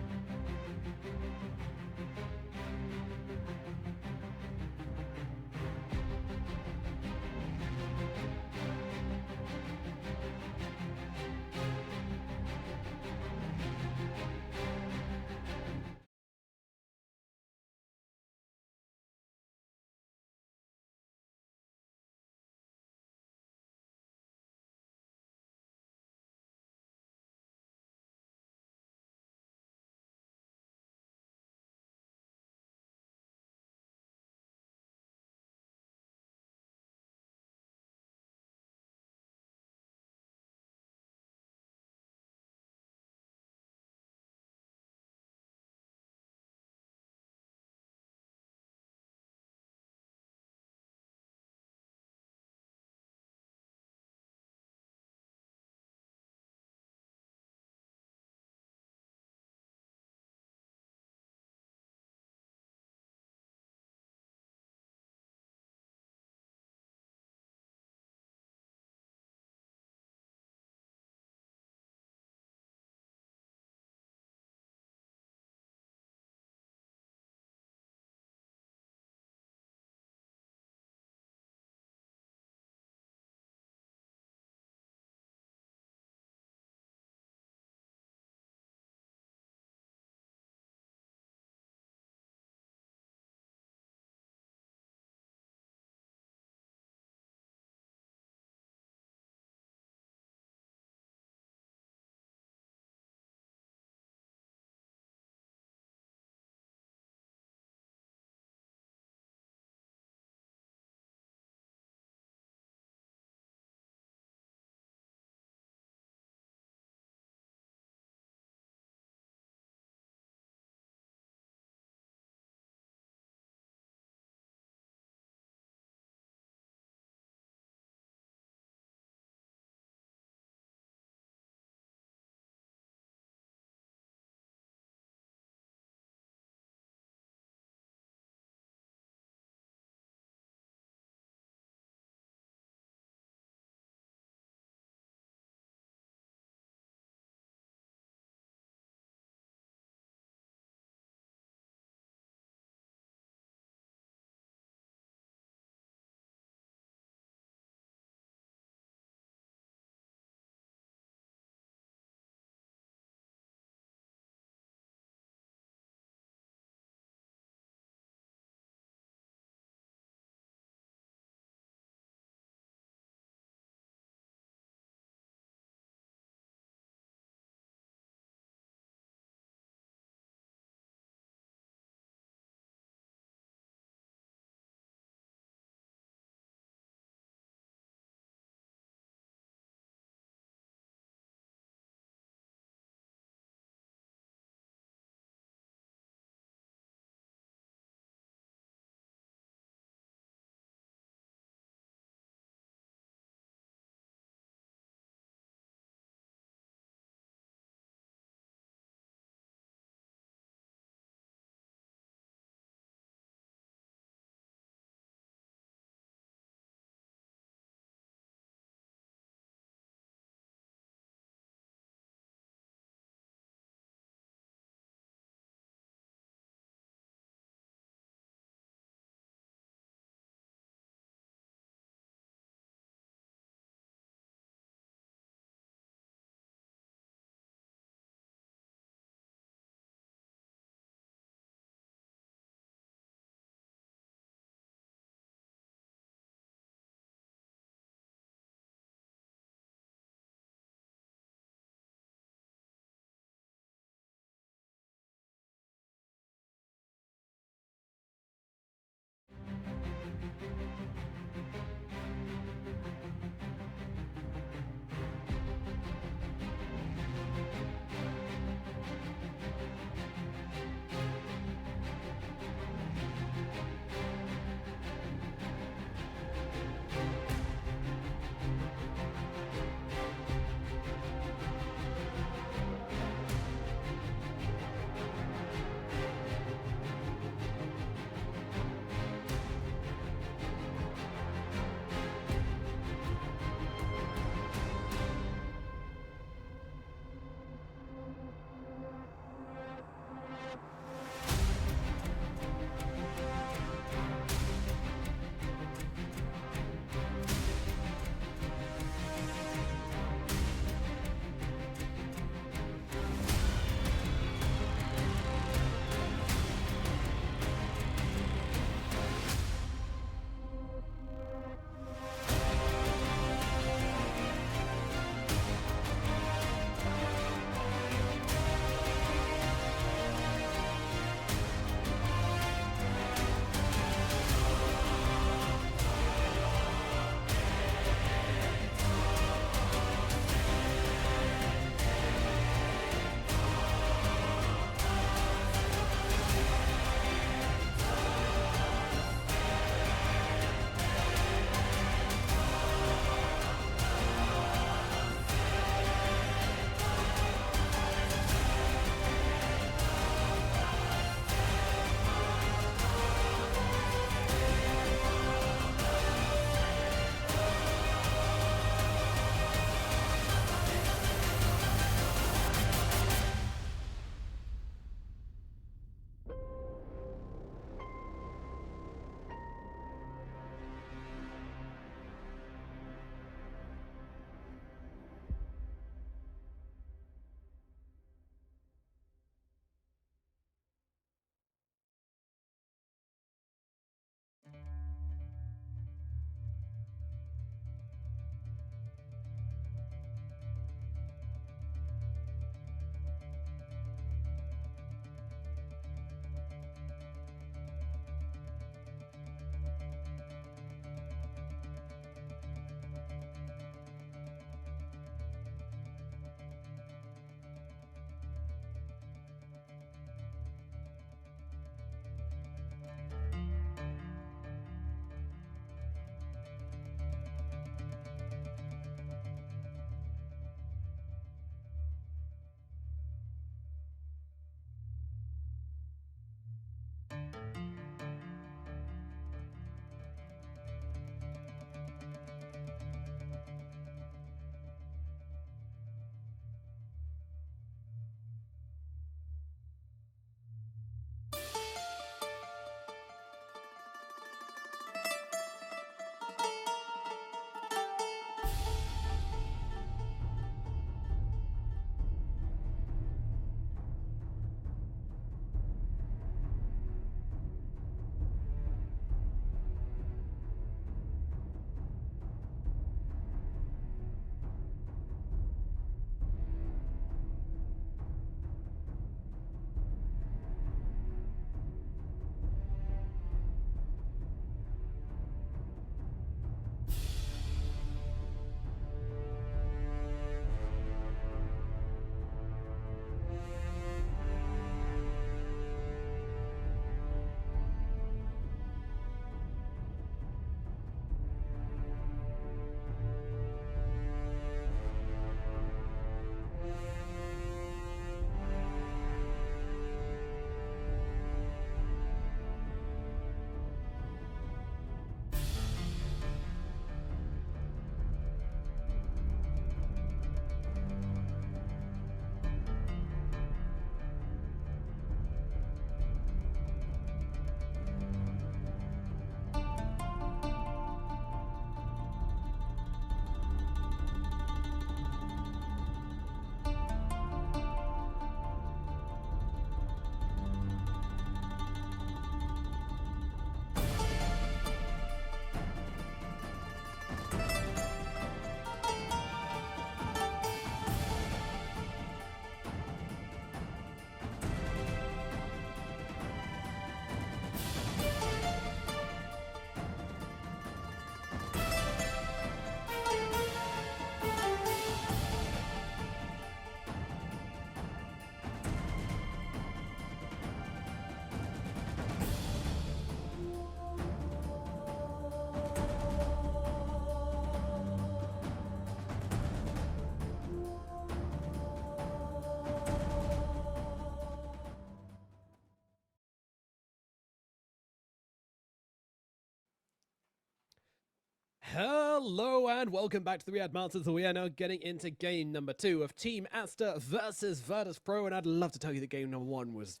Hello and welcome back to the Riyadh Masters. We are now getting into game number 2 of Team Aster versus Virtus.pro, and I'd love to tell you that game number 1 was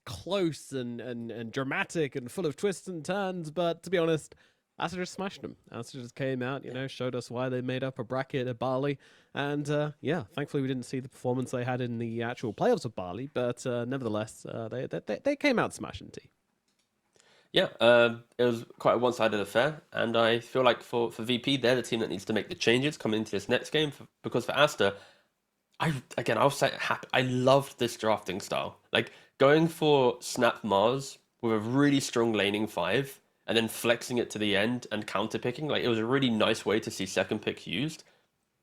close and dramatic and full of twists and turns, but to be honest, Aster just smashed them. Aster just came out, showed us why they made up a bracket at Bali, and yeah, thankfully we didn't see the performance they had in the actual playoffs of Bali, but nevertheless, they came out smashing T. Yeah, it was quite a one-sided affair, and I feel like for VP, they're the team that needs to make the changes coming into this next game. Because for Aster, I'll say happy. I loved this drafting style, like going for Snap Mars with a really strong laning 5, and then flexing it to the end and counter picking. Like it was a really nice way to see second pick used.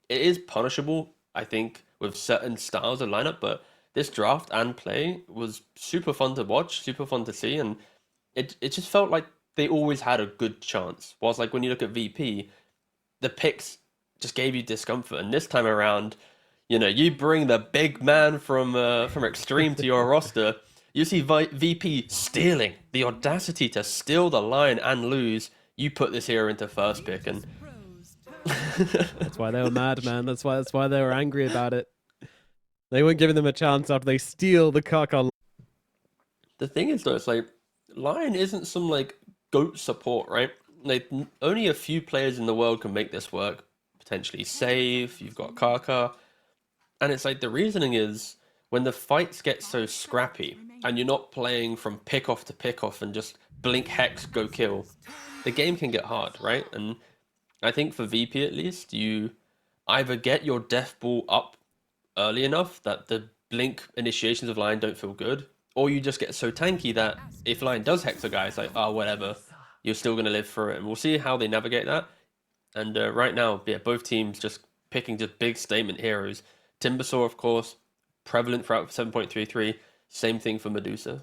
It is punishable, I think, with certain styles of lineup, but this draft and play was super fun to watch, super fun to see, and it just felt like they always had a good chance. Whilst like when you look at VP, the picks just gave you discomfort. And this time around, you bring the big man from Extreme to your roster. You see VP stealing, the audacity to steal the line and lose. You put this hero into first pick, and that's why they were mad, man. That's why they were angry about it. They weren't giving them a chance after they steal the Karkon. The thing is, though, it's like Lion isn't some like GOAT support, right? Like only a few players in the world can make this work. Potentially Save, you've got Kaka, and it's like the reasoning is when the fights get so scrappy and you're not playing from pick off to pick off and just blink hex go kill, the game can get hard, right? And I think for VP at least, you either get your death ball up early enough that the blink initiations of Lion don't feel good, or you just get so tanky that if Lion does hex a guy, it's like, oh, whatever, you're still going to live through it. And we'll see how they navigate that. And right now, yeah, both teams just picking just big statement heroes. Timbersaw, of course, prevalent throughout 7.33. Same thing for Medusa.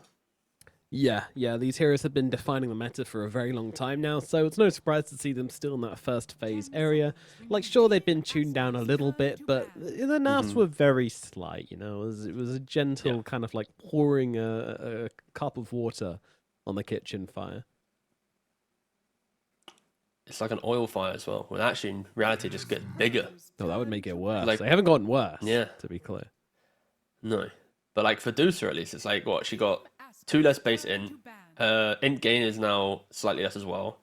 Yeah, these heroes have been defining the meta for a very long time now, so it's no surprise to see them still in that first phase area. Like, sure, they've been tuned down a little bit, but the nerfs were very slight, It was a gentle kind of like pouring a cup of water on the kitchen fire. It's like an oil fire as well, when actually in reality it just gets bigger. Oh, that would make it worse. Like, they haven't gotten worse, yeah, to be clear. No. But like for Medusa at least, it's like, what, she got 2 less base int. Int gain is now slightly less as well.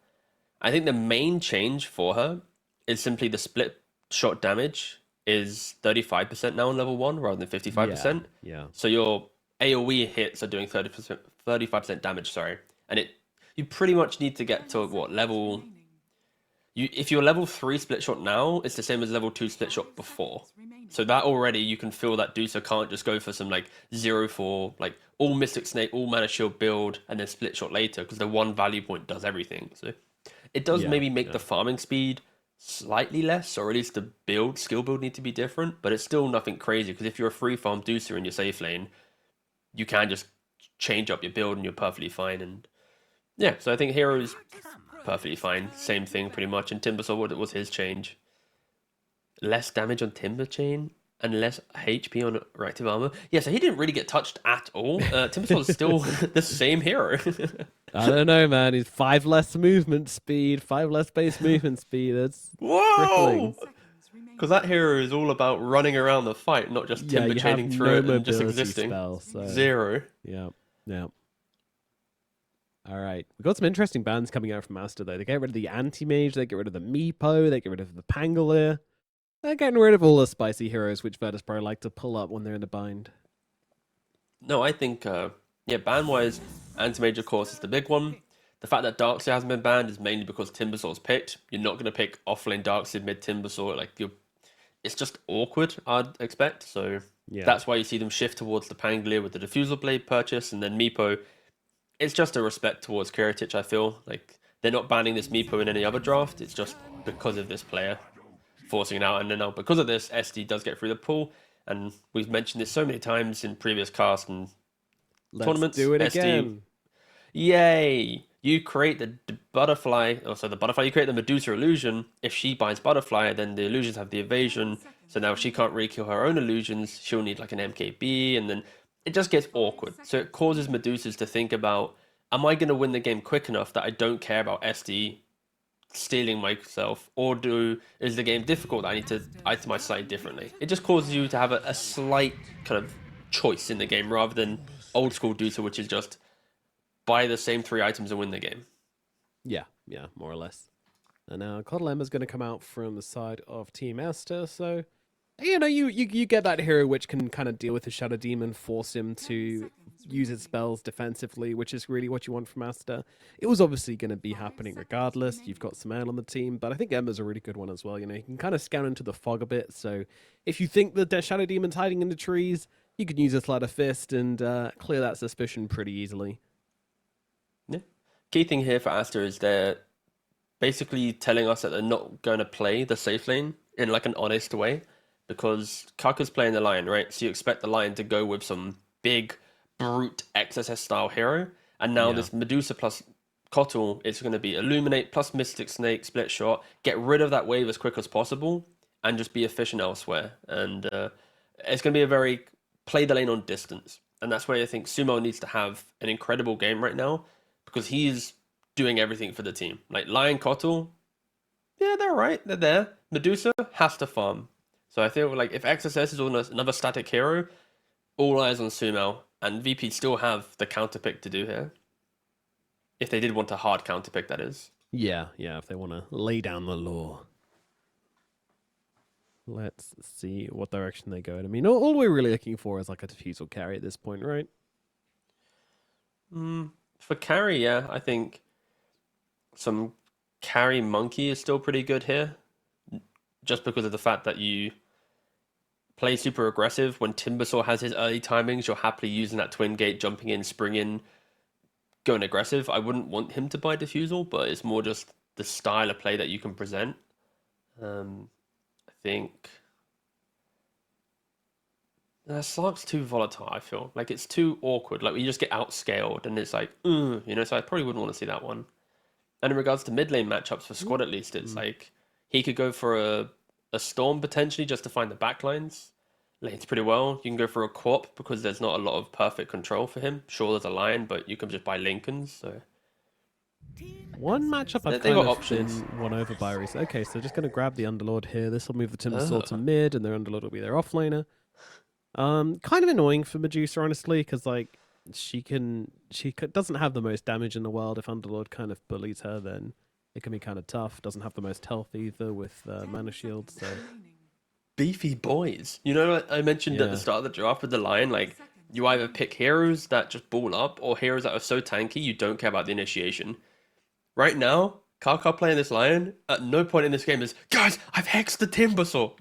I think the main change for her is simply the split shot damage is 35% now on level 1 rather than 55%. Yeah. So your AoE hits are doing 35% damage, sorry. And you pretty much need to get to what level... if you're level 3 split shot now, it's the same as level 2 split shot before. So that already, you can feel that Dusa can't just go for some like 0-4, like all Mystic Snake, all Mana Shield build, and then split shot later, because the one value point does everything. So it does maybe make the farming speed slightly less, or at least the skill build need to be different, but it's still nothing crazy, because if you're a free farm Dusa in your safe lane, you can just change up your build and you're perfectly fine. And yeah, so I think Hero's perfectly fine. Same thing pretty much. And Timbersaw, what was his change? Less damage on Timber Chain and less HP on Reactive Armor. Yeah, so he didn't really get touched at all. Timbersaw is still the same hero. I don't know, man. He's 5 less movement speed, 5 less base movement speed. That's whoa! Because that hero is all about running around the fight, not just Timber Chaining through it and just existing. Spell, so. 0. Yeah. All right. We've got some interesting bans coming out from Aster, though. They get rid of the Anti-Mage, they get rid of the Meepo, they get rid of the Pangolier. They're getting rid of all the spicy heroes, which Virtus.pro like to pull up when they're in a bind. No, I think, ban-wise, Anti-Mage, of course, is the big one. The fact that Darkseid hasn't been banned is mainly because Timbersaw's picked. You're not going to pick offlane Darkseid mid-Timbersaw. Like, it's just awkward, I'd expect. So that's why you see them shift towards the Pangolier with the Diffusal Blade purchase, and then Meepo. It's just a respect towards Kiritich, I feel. Like, they're not banning this Meepo in any other draft. It's just because of this player forcing it out. And then now, because of this, SD does get through the pool. And we've mentioned this so many times in previous casts and tournaments. Let's do it SD, again. Yay! You create the butterfly, you create the Medusa illusion. If she binds butterfly, then the illusions have the evasion. So now she can't really kill her own illusions. She'll need like an MKB, and then it just gets awkward. So it causes Medusas to think about, am I going to win the game quick enough that I don't care about SD stealing myself, or is the game difficult that I need to itemize slightly differently? It just causes you to have a slight kind of choice in the game rather than old school Dota, which is just buy the same 3 items and win the game. Yeah, more or less. And now Coddlemma is going to come out from the side of Team Aster, so you get that hero which can kind of deal with the Shadow Demon, force him to use his spells defensively, which is really what you want from Aster. It was obviously going to be happening regardless. You've got Samael on the team, but I think Emma's a really good one as well. You can kind of scout into the fog a bit, so if you think the Shadow Demon's hiding in the trees, you can use a Sleight of Fist and clear that suspicion pretty easily. Yeah. Key thing here for Aster is they're basically telling us that they're not going to play the safe lane in like an honest way, because Kaka's playing the Lion, right? So you expect the Lion to go with some big, brute XSS style hero, and now this Medusa plus Kotl, it's going to be Illuminate plus Mystic Snake, Split Shot, get rid of that wave as quick as possible, and just be efficient elsewhere. And it's going to be a very play the lane on distance. And that's where I think Sumo needs to have an incredible game right now, because he's doing everything for the team. Like Lion, Kotl, yeah, they're right, they're there. Medusa has to farm. So I feel like if XSS is on another static hero, all eyes on Sumo, and VP still have the counter pick to do here. If they did want a hard counter pick, that is. Yeah, if they want to lay down the law. Let's see what direction they go in. I mean, all we're really looking for is like a defusal carry at this point, right? For carry, yeah, I think some carry monkey is still pretty good here. Just because of the fact that you play super aggressive. When Timbersaw has his early timings, you're happily using that twin gate, jumping in, springing, going aggressive. I wouldn't want him to buy defusal, but it's more just the style of play that you can present. I think Slark's too volatile, I feel. Like it's too awkward. Like you just get outscaled and it's like, so I probably wouldn't want to see that one. And in regards to mid lane matchups for squad, at least, it's like he could go for a Storm potentially just to find the backlines. Lanes pretty well. You can go for a Quap because there's not a lot of perfect control for him. Sure, there's a Lion, but you can just buy Lincolns. So one matchup I've kind of been won over by recently. Okay, so just going to grab the Underlord here. This will move the Timbersaw to mid, and their Underlord will be their offlaner. Kind of annoying for Medusa, honestly, because like she doesn't have the most damage in the world. If Underlord kind of bullies her, then it can be kind of tough. Doesn't have the most health either with mana shield. So beefy boys. I mentioned at the start of the draft with the Lion, like you either pick heroes that just ball up or heroes that are so tanky you don't care about the initiation. Right now, Kaka playing this Lion, at no point in this game is, guys, I've hexed the Timbersaw,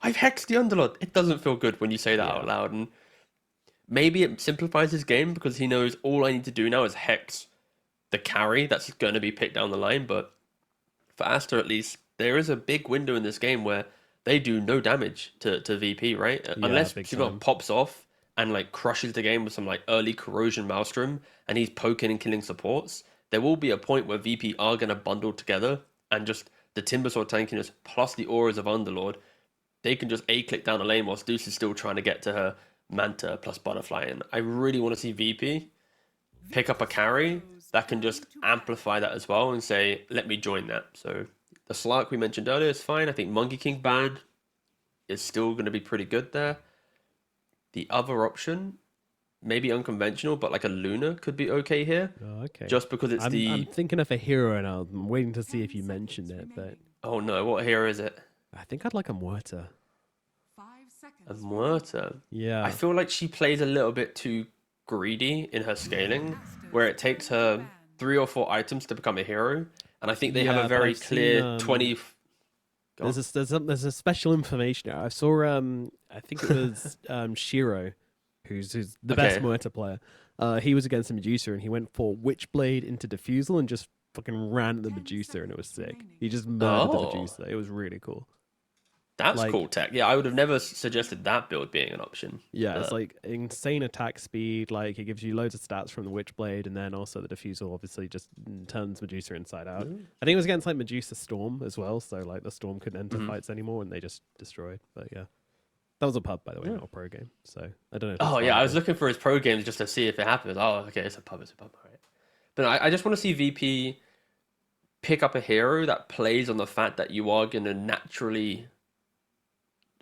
I've hexed the Underlord. It doesn't feel good when you say that out loud. And maybe it simplifies his game because he knows all I need to do now is hex the carry that's going to be picked down the line. But for Aster, at least, there is a big window in this game where they do no damage to VP, right? Unless Sumo pops off and like crushes the game with some like early corrosion maelstrom and he's poking and killing supports, there will be a point where VP are going to bundle together and just the Timbersaw tankiness plus the auras of Underlord, they can just A-click down the lane whilst Deuce is still trying to get to her Manta plus Butterfly. And I really want to see VP pick up a carry that can just amplify that as well and say, let me join that. So the Slark we mentioned earlier is fine. I think Monkey King ban is still going to be pretty good there. The other option, maybe unconventional, but like a Luna could be okay here. Oh, okay. Just because it's I'm thinking of a hero and I'm waiting to see if you mentioned it. But oh no, what hero is it? I think I'd like a Muerta. A Muerta? Yeah. I feel like she plays a little bit too greedy in her scaling, where it takes her 3 or 4 items to become a hero. And I think they have a very clear 20... There's a special information. I saw I think it was Shiro, who's the best Muerta player. He was against the Medusa and he went for Witchblade into Defusal and just fucking ran at the Medusa and it was sick. He just murdered the Medusa. It was really cool. That's cool tech. Yeah, I would have never suggested that build being an option. Yeah, it's like insane attack speed. Like it gives you loads of stats from the Witchblade, and then also the Diffusal obviously just turns Medusa inside out. I think it was against like Medusa Storm as well, so like the Storm couldn't enter fights anymore, and they just destroyed. But yeah, that was a pub by the way, not a pro game. So I don't know. Oh yeah, I was looking for his pro games just to see if it happens. Oh, okay, it's a pub. All right. But I just want to see VP pick up a hero that plays on the fact that you are going to naturally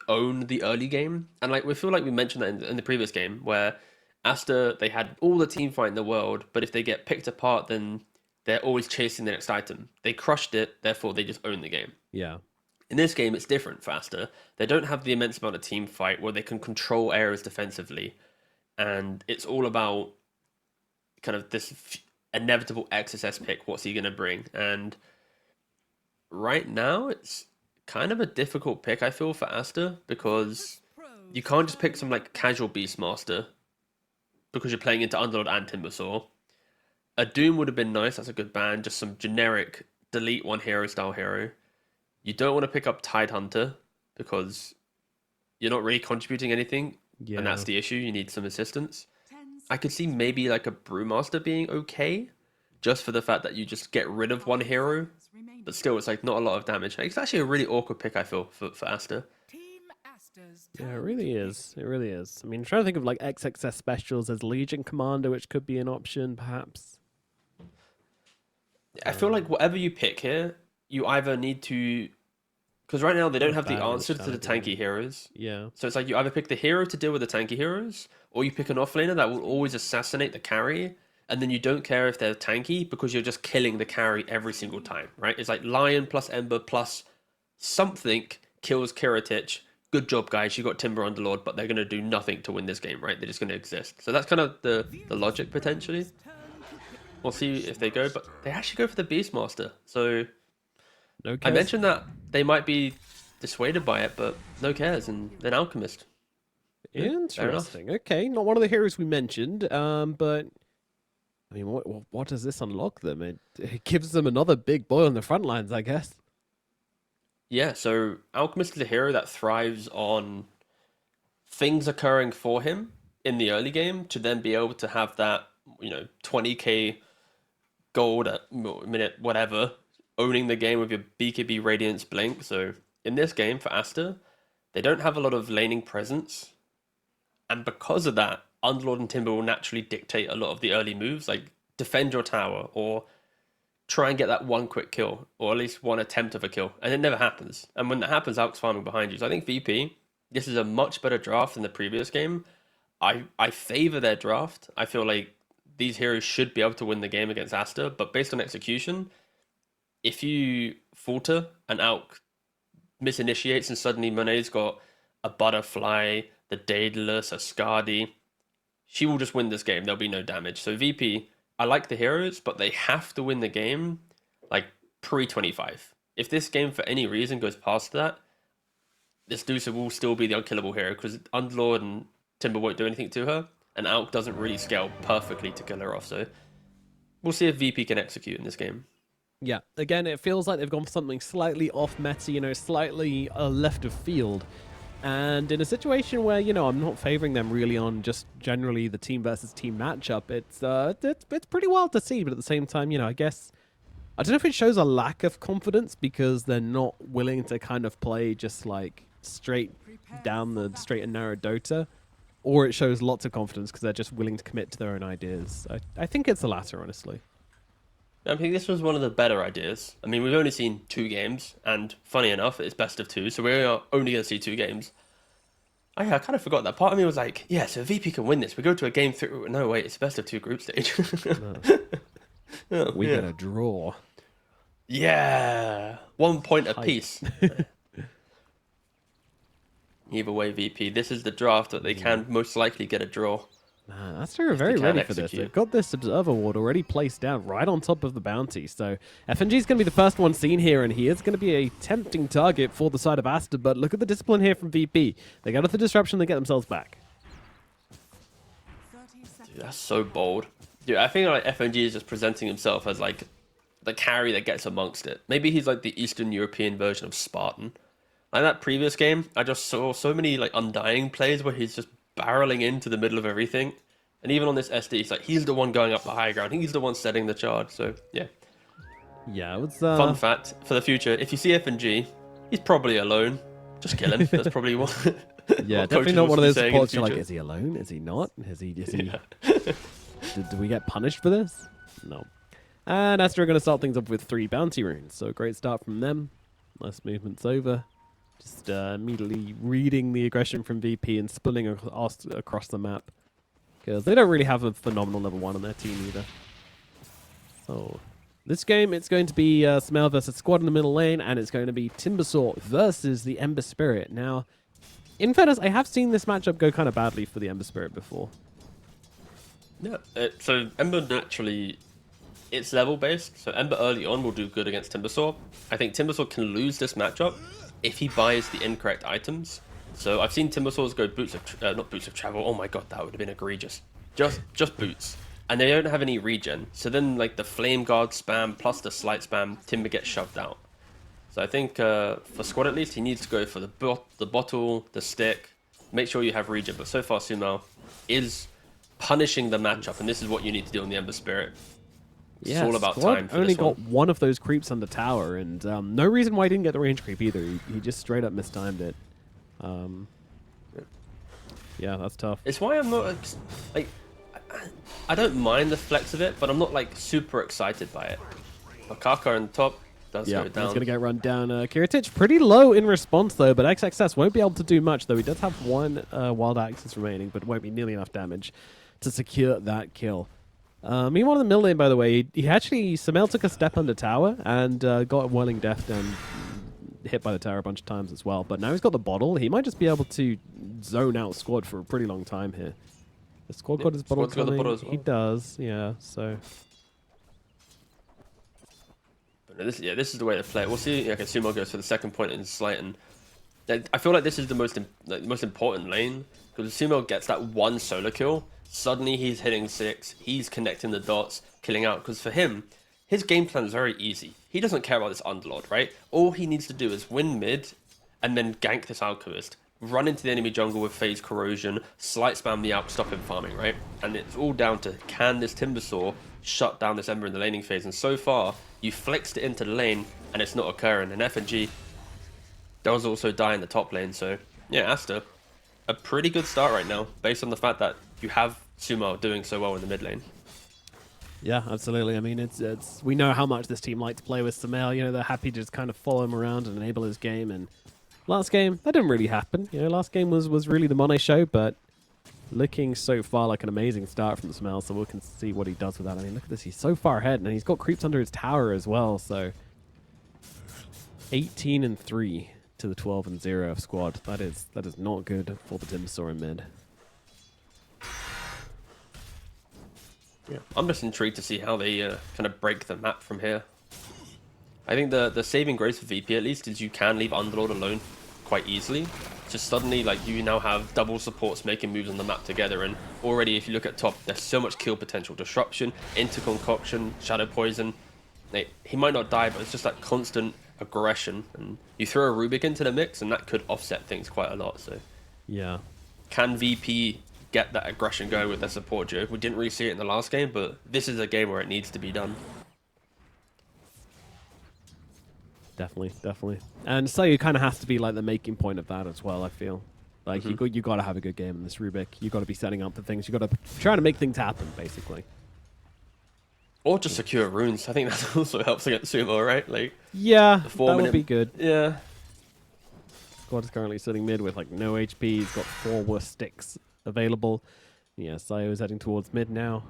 own the early game. And like we feel like we mentioned that in the previous game where Aster, they had all the team fight in the world, but if they get picked apart, then they're always chasing the next item. They crushed it, therefore they just own the game. Yeah. In this game, it's different for Aster. They don't have the immense amount of team fight where they can control areas defensively. And it's all about kind of this inevitable XSS pick. What's he going to bring? And right now, it's kind of a difficult pick, I feel, for Aster, because you can't just pick some like casual Beastmaster because you're playing into Underlord and Timbersaw. A Doom would have been nice. That's a good ban. Just some generic delete one hero style hero. You don't want to pick up Tidehunter because you're not really contributing anything, and that's the issue. You need some assistance. I could see maybe like a Brewmaster being okay, just for the fact that you just get rid of one hero, but still it's like not a lot of damage. It's actually a really awkward pick, I feel, for Aster. Yeah, it really is. It really is. I mean, I'm trying to think of like XXS specials as Legion Commander, which could be an option, perhaps. I feel like whatever you pick here, you either need to... Because right now they don't have the answer to the tanky heroes. Yeah. So it's like you either pick the hero to deal with the tanky heroes, or you pick an offlaner that will always assassinate the carry, and then you don't care if they're tanky because you're just killing the carry every single time, right? It's like Lion plus Ember plus something kills Kiritich. Good job, guys. You got Timber Underlord, but they're going to do nothing to win this game, right? They're just going to exist. So that's kind of the logic, potentially. We'll see if they go, but they actually go for the Beastmaster. So I mentioned that they might be dissuaded by it, but no cares, and an Alchemist. Interesting. Okay, not one of the heroes we mentioned, but I mean, what does this unlock them? It gives them another big boy on the front lines, I guess. Yeah, so Alchemist is a hero that thrives on things occurring for him in the early game to then be able to have that, 20k gold at minute whatever, owning the game with your BKB Radiance Blink. So in this game for Aster, they don't have a lot of laning presence. And because of that, Underlord and Timber will naturally dictate a lot of the early moves, like defend your tower or try and get that one quick kill, or at least one attempt of a kill. And it never happens. And when that happens, Alk's farming behind you. So I think VP, this is a much better draft than the previous game. I favor their draft. I feel like these heroes should be able to win the game against Aster, but based on execution, if you falter and Alk misinitiates and suddenly Monet's got a Butterfly, the Daedalus, a Skadi, she will just win this game. There'll be no damage. So VP, I like the heroes, but they have to win the game like pre-25. If this game for any reason goes past that, this Dusa will still be the unkillable hero because Underlord and Timber won't do anything to her, and Alk doesn't really scale perfectly to kill her off. So we'll see if VP can execute in this game. Yeah, again, it feels like they've gone for something slightly off meta, slightly left of field. And in a situation where, I'm not favoring them really on just generally the team versus team matchup, it's pretty wild to see. But at the same time, I guess, I don't know if it shows a lack of confidence because they're not willing to kind of play just like straight down the straight and narrow Dota, or it shows lots of confidence because they're just willing to commit to their own ideas. I think it's the latter, honestly. I think this was one of the better ideas. I mean, we've only seen 2 games, and funny enough, it's best of 2, so we are only going to see 2 games. I kind of forgot that. Part of me was like, yeah, so VP can win this. We go to a game through... No, wait, it's best of 2 group stage. We get a draw. Yeah! 1 point apiece. Either way, VP, this is the draft that they can most likely get a draw. Man, Aster are very ready for this. They've got this Observer Ward already placed down right on top of the bounty. So FNG is going to be the first one seen here, and he is going to be a tempting target for the side of Aster. But look at the discipline here from VP. They get off the disruption, they get themselves back. Dude, that's so bold. Dude, I think like FNG is just presenting himself as like the carry that gets amongst it. Maybe he's like the Eastern European version of Spartan. Like that previous game, I just saw so many like Undying plays where he's just barreling into the middle of everything. And even on this SD, he's the one going up the high ground. He's the one setting the charge. So, yeah. Yeah, it was... Fun fact for the future, if you see FNG, he's probably alone. Just kill him. That's probably what... Yeah, what definitely not one of those saying supports you're like, is he alone? Is he not? Is he... Yeah. Do we get punished for this? No. And Aster are going to start things off with 3 bounty runes. So a great start from them. Nice movements over. Just immediately reading the aggression from VP and spilling across the map. Because they don't really have a phenomenal level 1 on their team either. So this game, it's going to be Smell versus Squad in the middle lane, and it's going to be Timbersaw versus the Ember Spirit. Now, in fairness, I have seen this matchup go kind of badly for the Ember Spirit before. Yeah, so Ember naturally, it's level based. So Ember early on will do good against Timbersaw. I think Timbersaw can lose this matchup if he buys the incorrect items. So I've seen Timbersaws go not boots of travel. Oh my god, that would have been egregious. Just boots. And they don't have any regen. So then like the flame guard spam plus the slight spam, Timber gets shoved out. So I think for Squad at least, he needs to go for the bottle, the stick. Make sure you have regen. But so far, Sumo is punishing the matchup, and this is what you need to do on the Ember Spirit. It's all about Squad time for only this got one. one of those creeps on the tower, and no reason why he didn't get the range creep either. He just straight up mistimed it. Yeah, that's tough. It's why I'm not like I don't mind the flex of it, but I'm not like super excited by it. Makaka on top does go down. He's going to get run down. Kiritich pretty low in response though, but XXS won't be able to do much though. He does have 1 wild axis remaining, but won't be nearly enough damage to secure that kill. Meanwhile in the middle lane, by the way, he actually, Samel took a step under tower and got a Whirling Death and hit by the tower a bunch of times as well. But now he's got the bottle. He might just be able to zone out Squad for a pretty long time here. The Squad got his bottle Squad's got the coming. bottle as well. He does, yeah, so... But this is the way to play it. We'll see. Okay, Sumo goes for the second point in Slight, and I feel like this is the most important lane, because Sumo gets that 1 solo kill. Suddenly he's hitting 6. He's connecting the dots, killing out. Because for him, his game plan is very easy. He doesn't care about this Underlord, right? All he needs to do is win mid, and then gank this Alchemist. Run into the enemy jungle with phase corrosion, slight spam the Alp, stop him farming, right? And it's all down to, can this Timbersaw shut down this Ember in the laning phase? And so far, you flexed it into the lane, and it's not occurring. And FNG does also die in the top lane, so yeah, Aster, a pretty good start right now, based on the fact that you have Sumo doing so well in the mid lane. Yeah, absolutely. I mean, it's we know how much this team like to play with Samel. You know, they're happy to just kind of follow him around and enable his game. And last game, that didn't really happen. You know, last game was really the Monet show, but looking so far like an amazing start from Samel, so we can see what he does with that. I mean, look at this. He's so far ahead, and he's got creeps under his tower as well, so 18-3 to the 12-0 of Squad. That is not good for the Timbersaw in mid. Yeah, I'm just intrigued to see how they kind of break the map from here. I think the saving grace for VP at least is you can leave Underlord alone quite easily. Just suddenly, like, you now have double supports making moves on the map together, and already if you look at top, there's so much kill potential. Disruption, Interconcoction, Shadow Poison. He might not die, but it's just that constant aggression, and you throw a Rubik into the mix, and that could offset things quite a lot. So Yeah. can VP get that aggression going with their support duo? We didn't really see it in the last game, but this is a game where it needs to be done. Definitely. And so you kind of has to be like the making point of that as well, I feel. Like, you got to have a good game in this Rubik. You got to be setting up the things. You got to try to make things happen, basically. Or just secure runes. I think that also helps against Sumo, right? Like, Yeah, that 4 would minute be good. Yeah. Squad is currently sitting mid with like no HP. He's got 4 worst sticks available. Yeah, Sayo is heading towards mid now.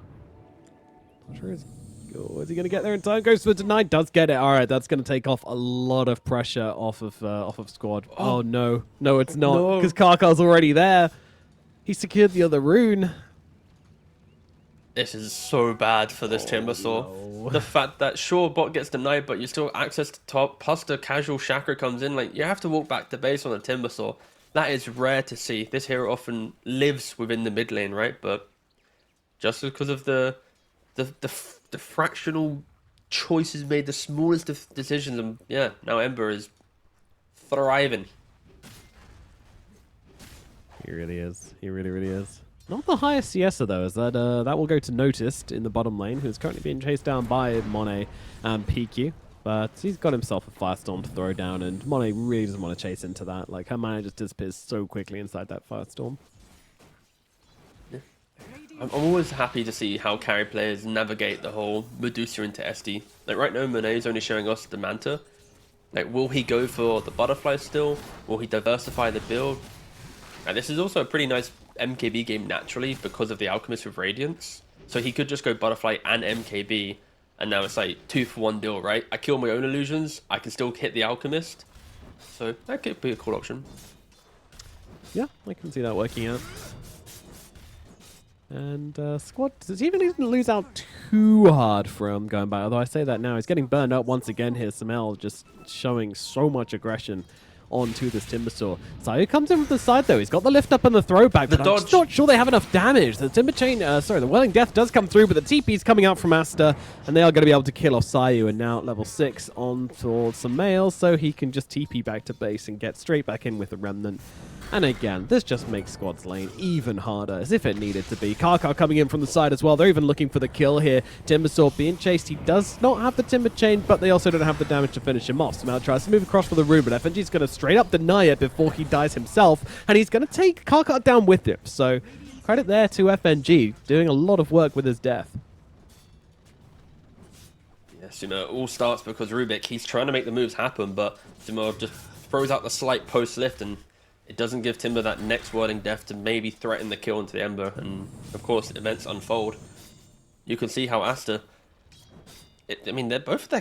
Not sure is he going to get there in time? Goes for denied. Does get it. All right, that's going to take off a lot of pressure off of Squad. Oh no, no, it's not, because Karkar's already there. He secured the other rune. This is so bad for this Timbersaw. no. The fact that sure bot gets denied, but you still access to top, plus the casual Chakra comes in. Like, you have to walk back to base on a Timbersaw. That is rare to see. This hero often lives within the mid lane, right? But just because of the fractional choices made, the smallest of decisions, and yeah, now Ember is thriving. He really is. He really is. Not the highest Siesta though, as that will go to Noticed in the bottom lane, who's currently being chased down by Monet and PQ. But he's got himself a Firestorm to throw down, and Monet really doesn't want to chase into that. Like, her mana just disappears so quickly inside that Firestorm. I'm always happy to see how carry players navigate the whole Medusa into SD. Like right now, Monet is only showing us the Manta. Like, will he go for the butterfly still? Will he diversify the build? And this is also a pretty nice MKB game naturally because of the Alchemist with Radiance. So he could just go butterfly and MKB, and now it's like 2-for-1 deal, right? I kill my own illusions, I can still hit the Alchemist. So that could be a cool option. Yeah, I can see that working out. And Squad does even need to lose out too hard from going by. Although I say that now, he's getting burned up once again here. Samel just showing so much aggression onto this Timbersaw. Sayu comes in from the side though. He's got the lift up and the throwback, but I'm just not sure they have enough damage. The Timber Chain, the Welling Death does come through, but the TP's coming out from Aster, and they are going to be able to kill off Sayu. And now at level 6 on towards Samel, so he can just TP back to base and get straight back in with the Remnant. And again, this just makes Squad's lane even harder, as if it needed to be. Karkar coming in from the side as well. They're even looking for the kill here. Timbersaw being chased. He does not have the Timber Chain, but they also don't have the damage to finish him off. Samel tries to move across for the rune, but FNG's going to straight up deny it before he dies himself, and he's going to take Karkar down with him. So credit there to FNG, doing a lot of work with his death. Yes, it all starts because Rubik, he's trying to make the moves happen, but Sumo just throws out the slight post-lift, and it doesn't give Timber that next Whirling Death to maybe threaten the kill into the Ember, and of course events unfold. You can see how Aster, I mean, they're both their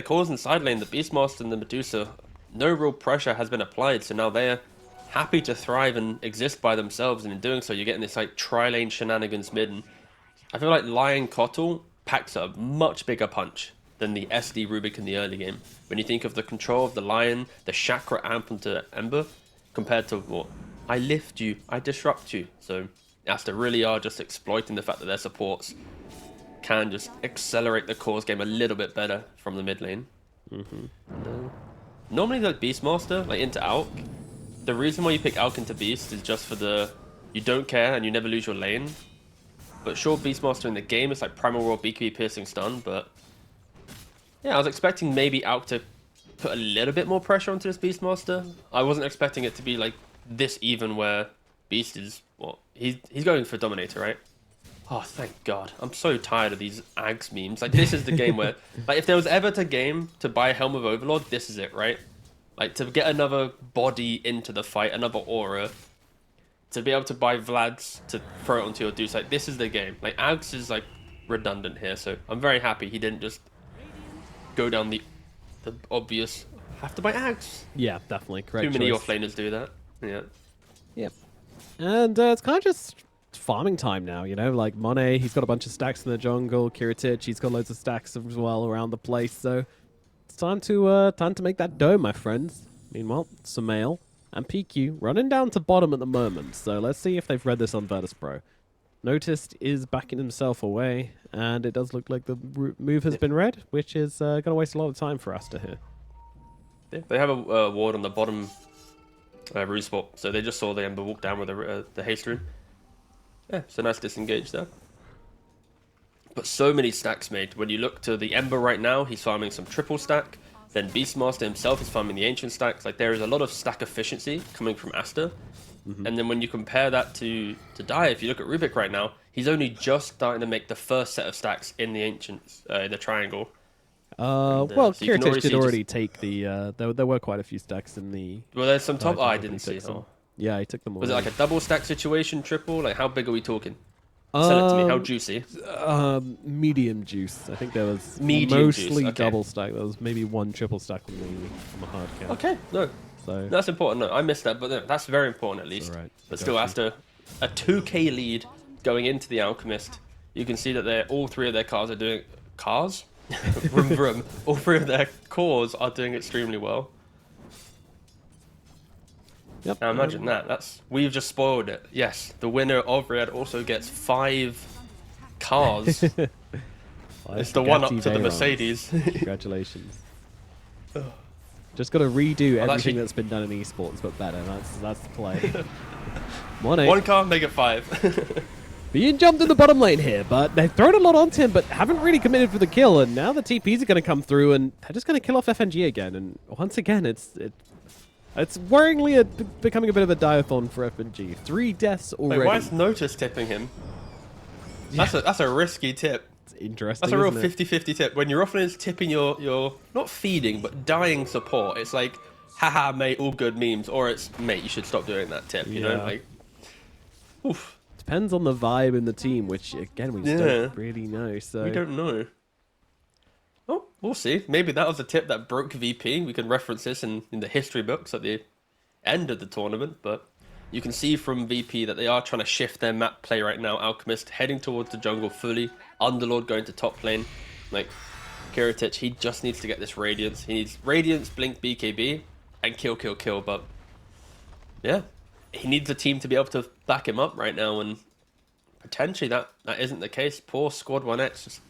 cores in side lane, the Beastmaster and the Medusa, no real pressure has been applied, so now they're happy to thrive and exist by themselves, and in doing so you're getting this like tri-lane shenanigans mid, and I feel like Lion Kotl packs a much bigger punch than the SD Rubik in the early game. When you think of the control of the Lion, the Chakra amp onto Ember, compared to what? I lift you, I disrupt you. So Aster really are just exploiting the fact that their supports can just accelerate the cores game a little bit better from the mid lane. Normally the Beastmaster, like into Alk, the reason why you pick Alk into Beast is just for the, you don't care and you never lose your lane. But sure, Beastmaster in the game is like Primal Roar, BKB, Piercing Stun, but yeah, I was expecting maybe Alk to put a little bit more pressure onto this Beastmaster. I wasn't expecting it to be like this even, where Beast is, what, he's going for Dominator, right? Oh, thank God. I'm so tired of these Ags memes. Like, this is the game where, like, if there was ever a game to buy Helm of Overlord, this is it, right? Like, to get another body into the fight, another aura, to be able to buy Vlad's to throw it onto your Deuce, like, this is the game. Like, Ags is, like, redundant here, so I'm very happy he didn't just go down the obvious, have to buy Ags. Yeah, definitely. Correct. Too many choice. offlaners do that. Yeah. Yep. And it's kind of just farming time now, you know? Like, Monet, he's got a bunch of stacks in the jungle. Kiritich, he's got loads of stacks as well around the place. So it's time to make that dome, my friends. Meanwhile, Samel and PQ running down to bottom at the moment. So let's see if they've read this on Virtus.pro. Noticed is backing himself away, and it does look like the move has been read, which is going to waste a lot of time for Aster here. Yeah, they have a ward on the bottom rune spot, so they just saw the Ember walk down with the haste rune. Yeah, so nice disengage there. But so many stacks made. When you look to the Ember right now, he's farming some triple stack. Then Beastmaster himself is farming the ancient stacks. Like, there is a lot of stack efficiency coming from Aster. And then when you compare that to Dai, if you look at Rubik right now, he's only just starting to make the first set of stacks in the ancients, in the triangle. Well, so you can Kiritich did already just take the... there were quite a few stacks in the... Well, there's some top... I Oh, I think didn't he see. took some. Oh. Yeah, he took them all. Was it like a double stack situation, triple? Like, how big are we talking? Sell it to me. How juicy? Medium juice. I think there was Medium juice, mostly okay. double stack. There was maybe one triple stack on the hard count. Okay, no. So That's important. No, I missed that, but no, that's very important at least. all right. But I still, got after a 2k lead going into the Alchemist, you can see that all three of their cars are doing... Cars? Vroom vroom. All three of their cores are doing extremely well. Yep. Now imagine that. We've just spoiled it. Yes, the winner of Riyadh also gets 5 cars. It's the one up to the Mercedes. Congratulations. Just got to redo everything actually- that's been done in esports, but better. That's the play. Monet. 1 car, make it 5. Being jumped in the bottom lane here, but they've thrown a lot onto him, but haven't really committed for the kill. And now the TPs are going to come through, and they're just going to kill off FNG again. And once again, it's worryingly becoming a bit of a diathon for FNG. 3 deaths already. Wait, why is Notice tipping him? That's a risky tip. It's interesting. That's a real isn't it? 50-50 tip. When your opponent's tipping your not feeding but dying support, it's like, haha, mate, all good memes, or it's, mate, you should stop doing that tip. You know, Yeah. like, oof. Depends on the vibe in the team, which again we just don't really know. So We don't know. Oh, we'll see. Maybe that was a tip that broke VP. We can reference this in the history books at the end of the tournament, but you can see from VP that they are trying to shift their map play right now. Alchemist heading towards the jungle fully. Underlord going to top lane. Like, Kiritich, he just needs to get this Radiance. He needs Radiance, Blink, BKB, and kill, kill, kill. But, yeah, he needs a team to be able to back him up right now, and potentially that isn't the case. Poor Squad 1X just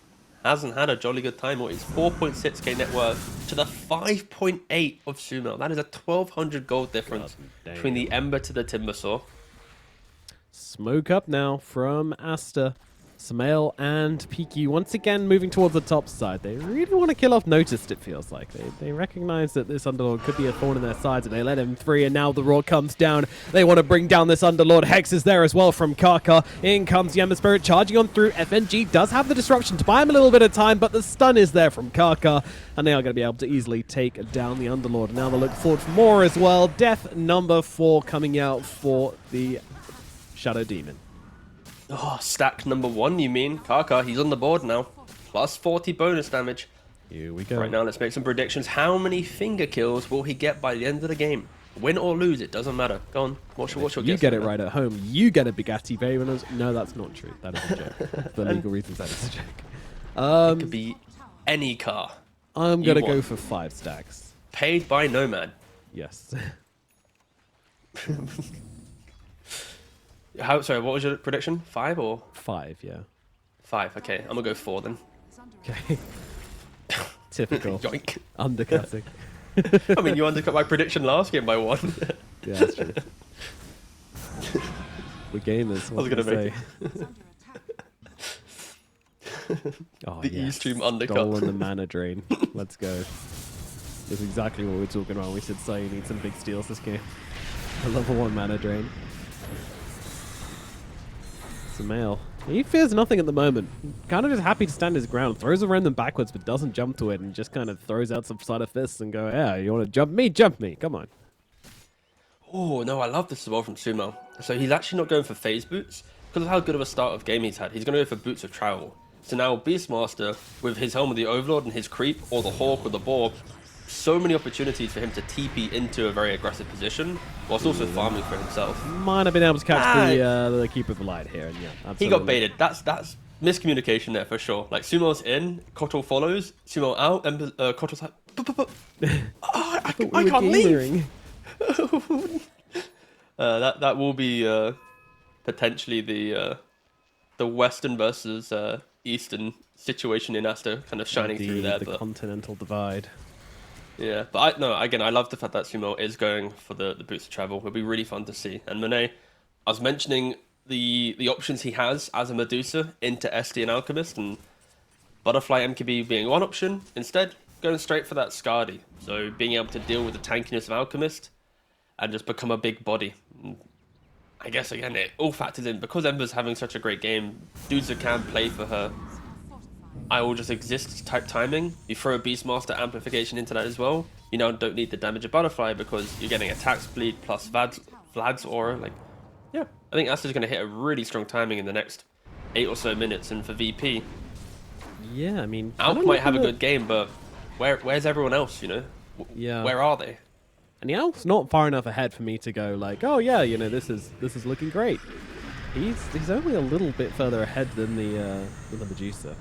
hasn't had a jolly good time. He's 4.6k net worth to the 5.8 of Sumo. That is a 1,200 gold difference between the Ember to the Timbersaw. smoke up now from Aster. Samael and Piki once again moving towards the top side. They really want to kill off Noticed, it feels like. They recognize that this Underlord could be a thorn in their sides, and they let him free, and now the Roar comes down. They want to bring down this Underlord. Hex is there as well from Kaka. In comes the Ember Spirit charging on through. FNG does have the disruption to buy him a little bit of time, but the stun is there from Kaka, and they are going to be able to easily take down the Underlord. Now they look forward for more as well. Death number 4 coming out for the Shadow Demon. Oh, stack number 1, you mean? Kaka, he's on the board now. Plus 40 bonus damage. Here we go. Right now, let's make some predictions. How many finger kills will he get by the end of the game? Win or lose, it doesn't matter. Go on, what's your You guess get it on that? right at home. You get a Bugatti Veyron. No, that's not true. That is a joke. For legal reasons, that is a joke. It could be any car. I'm going to you go want. for 5 stacks. Paid by Nomad. Yes. Sorry, what was your prediction? 5 or 5, yeah. 5? Okay, I'm gonna go 4 then. Okay. Typical. Yoink. Undercutting. I mean, you undercut my prediction last game by 1. Yeah, that's true. We're gamers. What was can gonna I make say? Oh, The yes. E-stream undercut. Stolen the mana drain. Let's go. That's exactly what we were talking about. We said, so you need some big steals this game. A level 1 mana drain. Samael. He fears nothing at the moment. Kind of just happy to stand his ground. Throws around them backwards, but doesn't jump to it, and just kind of throws out some side of fists and go, yeah, you want to jump me? Jump me. Come on. Oh, no, I love this as well from Sumo. So he's actually not going for phase boots because of how good of a start of game he's had. He's going to go for boots of travel. So now Beastmaster, with his Helm of the Overlord and his creep, or the Hawk or the Boar, so many opportunities for him to TP into a very aggressive position, whilst also farming for himself. Might have been able to catch the Keeper of the Light here, and yeah, absolutely. He got baited. That's miscommunication there for sure. Like, Sumo's in, Kotal follows, Sumo out, and Kotal's like, I can't leave. That will be potentially the Western versus Eastern situation in Aster kind of shining through there. The But continental divide. yeah, but I love the fact that Sumo is going for the boots of travel. It'll be really fun to see. And Monet, I was mentioning the options he has as a Medusa into SD and Alchemist, and Butterfly MKB being one option. Instead, going straight for that Skadi. So being able to deal with the tankiness of Alchemist and just become a big body. And I guess, again, it all factors in. Because Ember's having such a great game, dudes that can play for her, I will just exist type timing. You throw a Beastmaster amplification into that as well. You now don't need the damage of Butterfly because you're getting attack speed plus Vlad's aura. Like, yeah, I think Aster's going to hit a really strong timing in the next 8 or so minutes. And for VP, Yeah, I mean, Alp might have a good game, but where's everyone else, you know? Yeah. Where are they? And the Alp's not far enough ahead for me to go like, oh yeah, you know, this is looking great. He's only a little bit further ahead than the Medusa.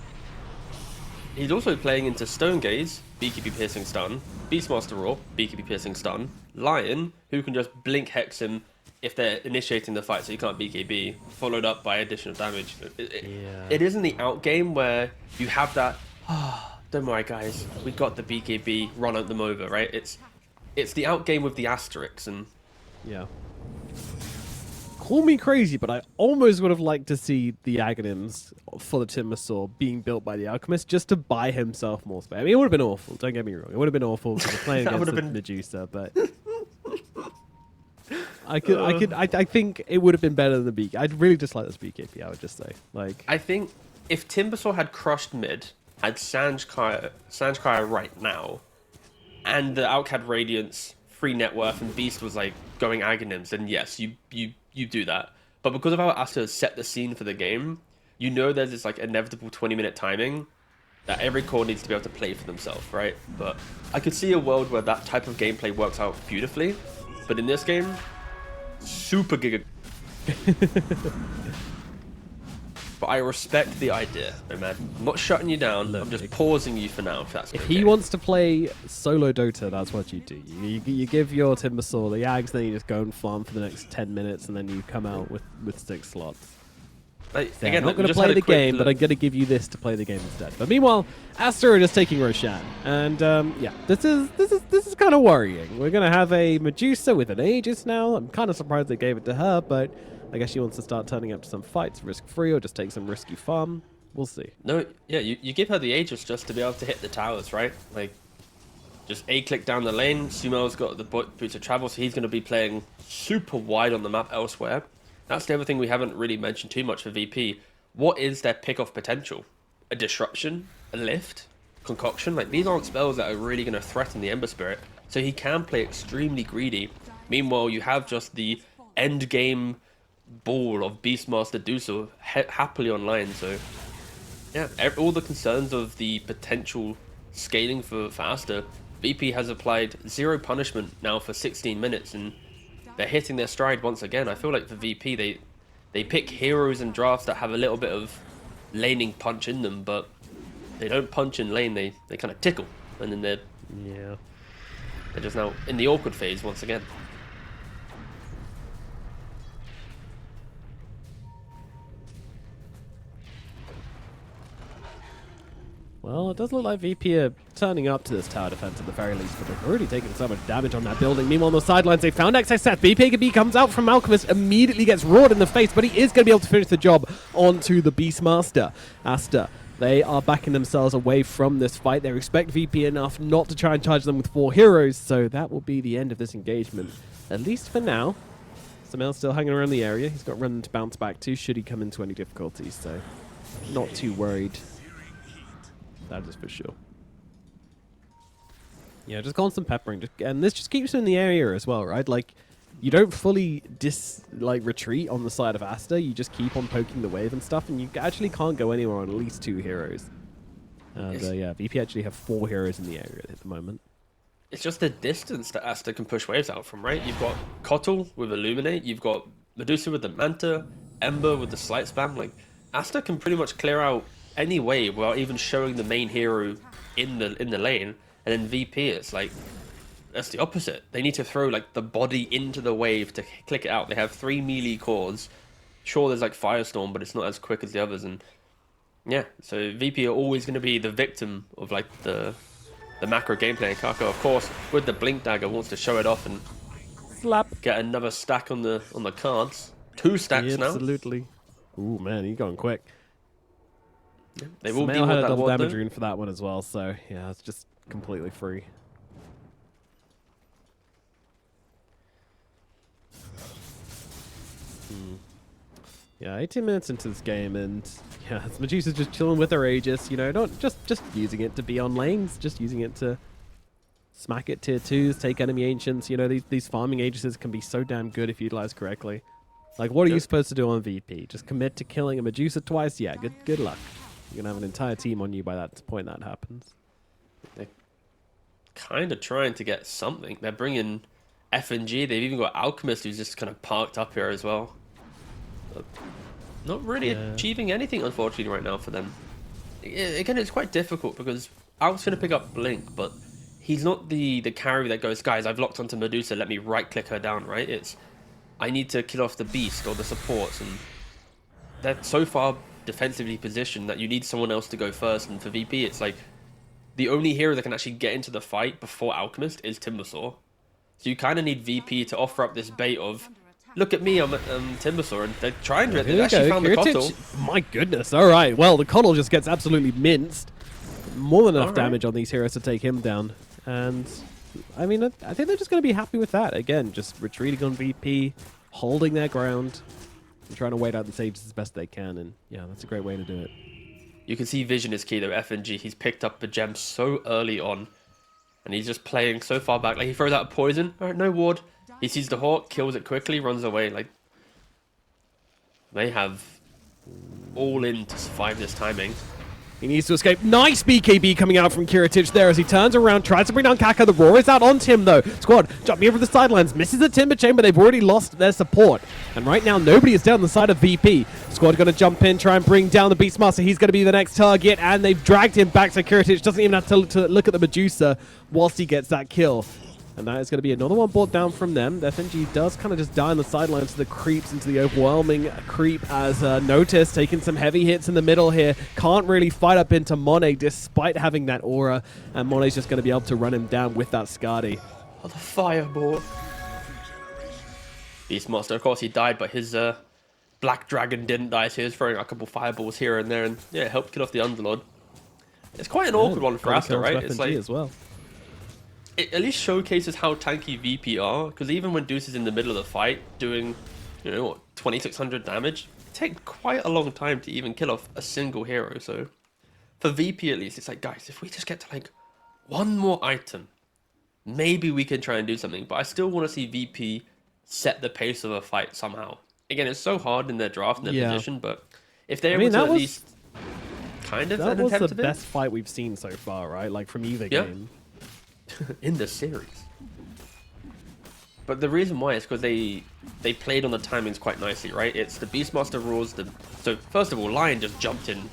He's also playing into Stone Gaze, BKB Piercing Stun, Beastmaster Roar, BKB Piercing Stun, Lion, who can just blink hex him if they're initiating the fight so you can't BKB, followed up by additional damage. It isn't the out game where you have that, don't worry guys, we got the BKB, run them over, right? It's the out game with the asterisks, and Yeah. Call me crazy, but I almost would have liked to see the Aghanims for the Timbersaw being built by the Alchemist just to buy himself more space. I mean, it would have been awful, don't get me wrong. It would have been awful because we're playing That against would the have been- Medusa, but I think it would have been better than the BK. I'd really dislike this BKB, I would just say. Like, I think if Timbersaw had crushed mid, had Sanjkaya right now, and the Alk had Radiance, free net worth, and Beast was like going Aghanims, then yes, you do that. But because of how Aster has set the scene for the game, you know there's this like inevitable 20-minute timing that every core needs to be able to play for themselves, right? But I could see a world where that type of gameplay works out beautifully. But in this game, super giga. But I respect the idea, man. I'm not shutting you down. I'm just pausing you for now, if that's if okay. he wants to play solo Dota, that's what you do. You give your Timbersaw the Ags, then you just go and farm for the next 10 minutes, and then you come out with 6 slots. Like, Yeah, again, I'm not going to just play had a the quick game, but look. I'm going to give you this to play the game instead. But meanwhile, Aster are just taking Roshan, and yeah, this is kind of worrying. We're going to have a Medusa with an Aegis now. I'm kind of surprised they gave it to her, but I guess she wants to start turning up to some fights, risk-free, or just take some risky farm. We'll see. No, yeah, you give her the Aegis just to be able to hit the towers, right? Like, just A-click down the lane. Sumo's got the boots of travel, so he's going to be playing super wide on the map elsewhere. That's the other thing we haven't really mentioned too much for VP. What is their pick-off potential? A disruption? A lift? Concoction? Like, these aren't spells that are really going to threaten the Ember Spirit, so he can play extremely greedy. Meanwhile, you have just the end game ball of Beastmaster Duso happily online, so yeah, all the concerns of the potential scaling for Aster, VP has applied 0 punishment now for 16 minutes, and they're hitting their stride once again. I feel like for VP, they pick heroes and drafts that have a little bit of laning punch in them, but they don't punch in lane, they kind of tickle, and then they're just now in the awkward phase once again. Well, it does look like VP are turning up to this tower defense at the very least, but they've already taken so much damage on that building. Meanwhile, on the sidelines, they found XSF. BKB comes out from Alchemist, immediately gets roared in the face, but he is going to be able to finish the job onto the Beastmaster. Aster, they are backing themselves away from this fight. They respect VP enough not to try and charge them with 4 heroes, so that will be the end of this engagement, at least for now. Samel's still hanging around the area. He's got run to bounce back to should he come into any difficulties, so not too worried. That is for sure. Yeah, just constant peppering, and this just keeps him in the area as well, right? Like, you don't fully retreat on the side of Aster. You just keep on poking the wave and stuff, and you actually can't go anywhere on at least 2 heroes. And yeah, VP actually have 4 heroes in the area at the moment. It's just the distance that Aster can push waves out from, right? You've got Kotl with Illuminate, you've got Medusa with the Manta, Ember with the Slight Spam. Like, Aster can pretty much clear out any wave without even showing the main hero in the lane, and then VP, it's like that's the opposite. They need to throw like the body into the wave to click it out. They have 3 melee cores. Sure, there's like Firestorm, but it's not as quick as the others, and yeah, so VP are always going to be the victim of like the macro gameplay. And Kako, of course, with the Blink Dagger, wants to show it off and Slap. get another stack on the cards. 2 stacks now. Absolutely. Ooh, man, he's going quick. They will Samel deal had with a that double ward, damage though. rune for that one as well, so yeah, it's just completely free. Yeah, 18 minutes into this game, and yeah, Medusa's just chilling with her Aegis, you know, not just using it to be on lanes, just using it to smack it tier 2s, take enemy ancients. You know, these farming Aegises can be so damn good if utilized correctly. Like, what are you supposed to do on VP? Just commit to killing a Medusa twice? Yeah, good luck. You're going to have an entire team on you by that point that happens. They're kind of trying to get something. They're bringing FNG. They've even got Alchemist, who's just kind of parked up here as well. But not really achieving anything, unfortunately, right now for them. Again, it's quite difficult because Alk's going to pick up Blink, but he's not the carry that goes, guys, I've locked onto Medusa, let me right-click her down, right? It's, I need to kill off the Beast or the supports, and they're so far defensively positioned that you need someone else to go first, and for VP, it's like, the only hero that can actually get into the fight before Alchemist is Timbersaw. So you kind of need VP to offer up this bait of, look at me, I'm Timbersaw, and they're trying to. They actually found the Kotl. My goodness, all right. Well, the Kotl just gets absolutely minced. More than enough damage on these heroes to take him down. And I mean, I think they're just going to be happy with that. Again, just retreating on VP, holding their ground, and trying to wait out the stages as best they can. And yeah, that's a great way to do it. You can see vision is key though. FNG, he's picked up the gem so early on, and he's just playing so far back. Like he throws out a poison. All right, no ward. He sees the hawk, kills it quickly, runs away. Like they have all in to survive this timing. He needs to escape. Nice BKB coming out from Kiritich there as he turns around, tries to bring down Kaka. The roar is out onto him though. Squad jumping over the sidelines, misses the timber chamber. They've already lost their support. And right now, nobody is down the side of VP. Squad going to jump in, try and bring down the Beastmaster. He's going to be the next target, and they've dragged him back. So Kiritich doesn't even have to look at the Medusa whilst he gets that kill. And that is going to be another one brought down from them. The FNG does kind of just die on the sidelines to the creeps, into the overwhelming creep as Notice taking some heavy hits in the middle here. Can't really fight up into Monet despite having that aura. And Monet's just going to be able to run him down with that Skadi. Oh, the fireball. Beastmaster, of course, he died, but his Black Dragon didn't die, so he was throwing a couple fireballs here and there, and yeah, helped kill off the Underlord. It's quite an awkward one for Aster, right? It's like, as well. It at least showcases how tanky VP are, because even when Deuce is in the middle of the fight doing, you know, what, 2600 damage, it takes quite a long time to even kill off a single hero. So for VP at least, it's like, guys, if we just get to like one more item, maybe we can try and do something. But I still want to see VP set the pace of a fight somehow. Again, it's so hard in their draft and their position, but if they're able to at least kind of that was the best fight we've seen so far, right? Like from either game. in the series. But the reason why is because they played on the timings quite nicely, right? It's the Beastmaster rules. So first of all, Lion just jumped in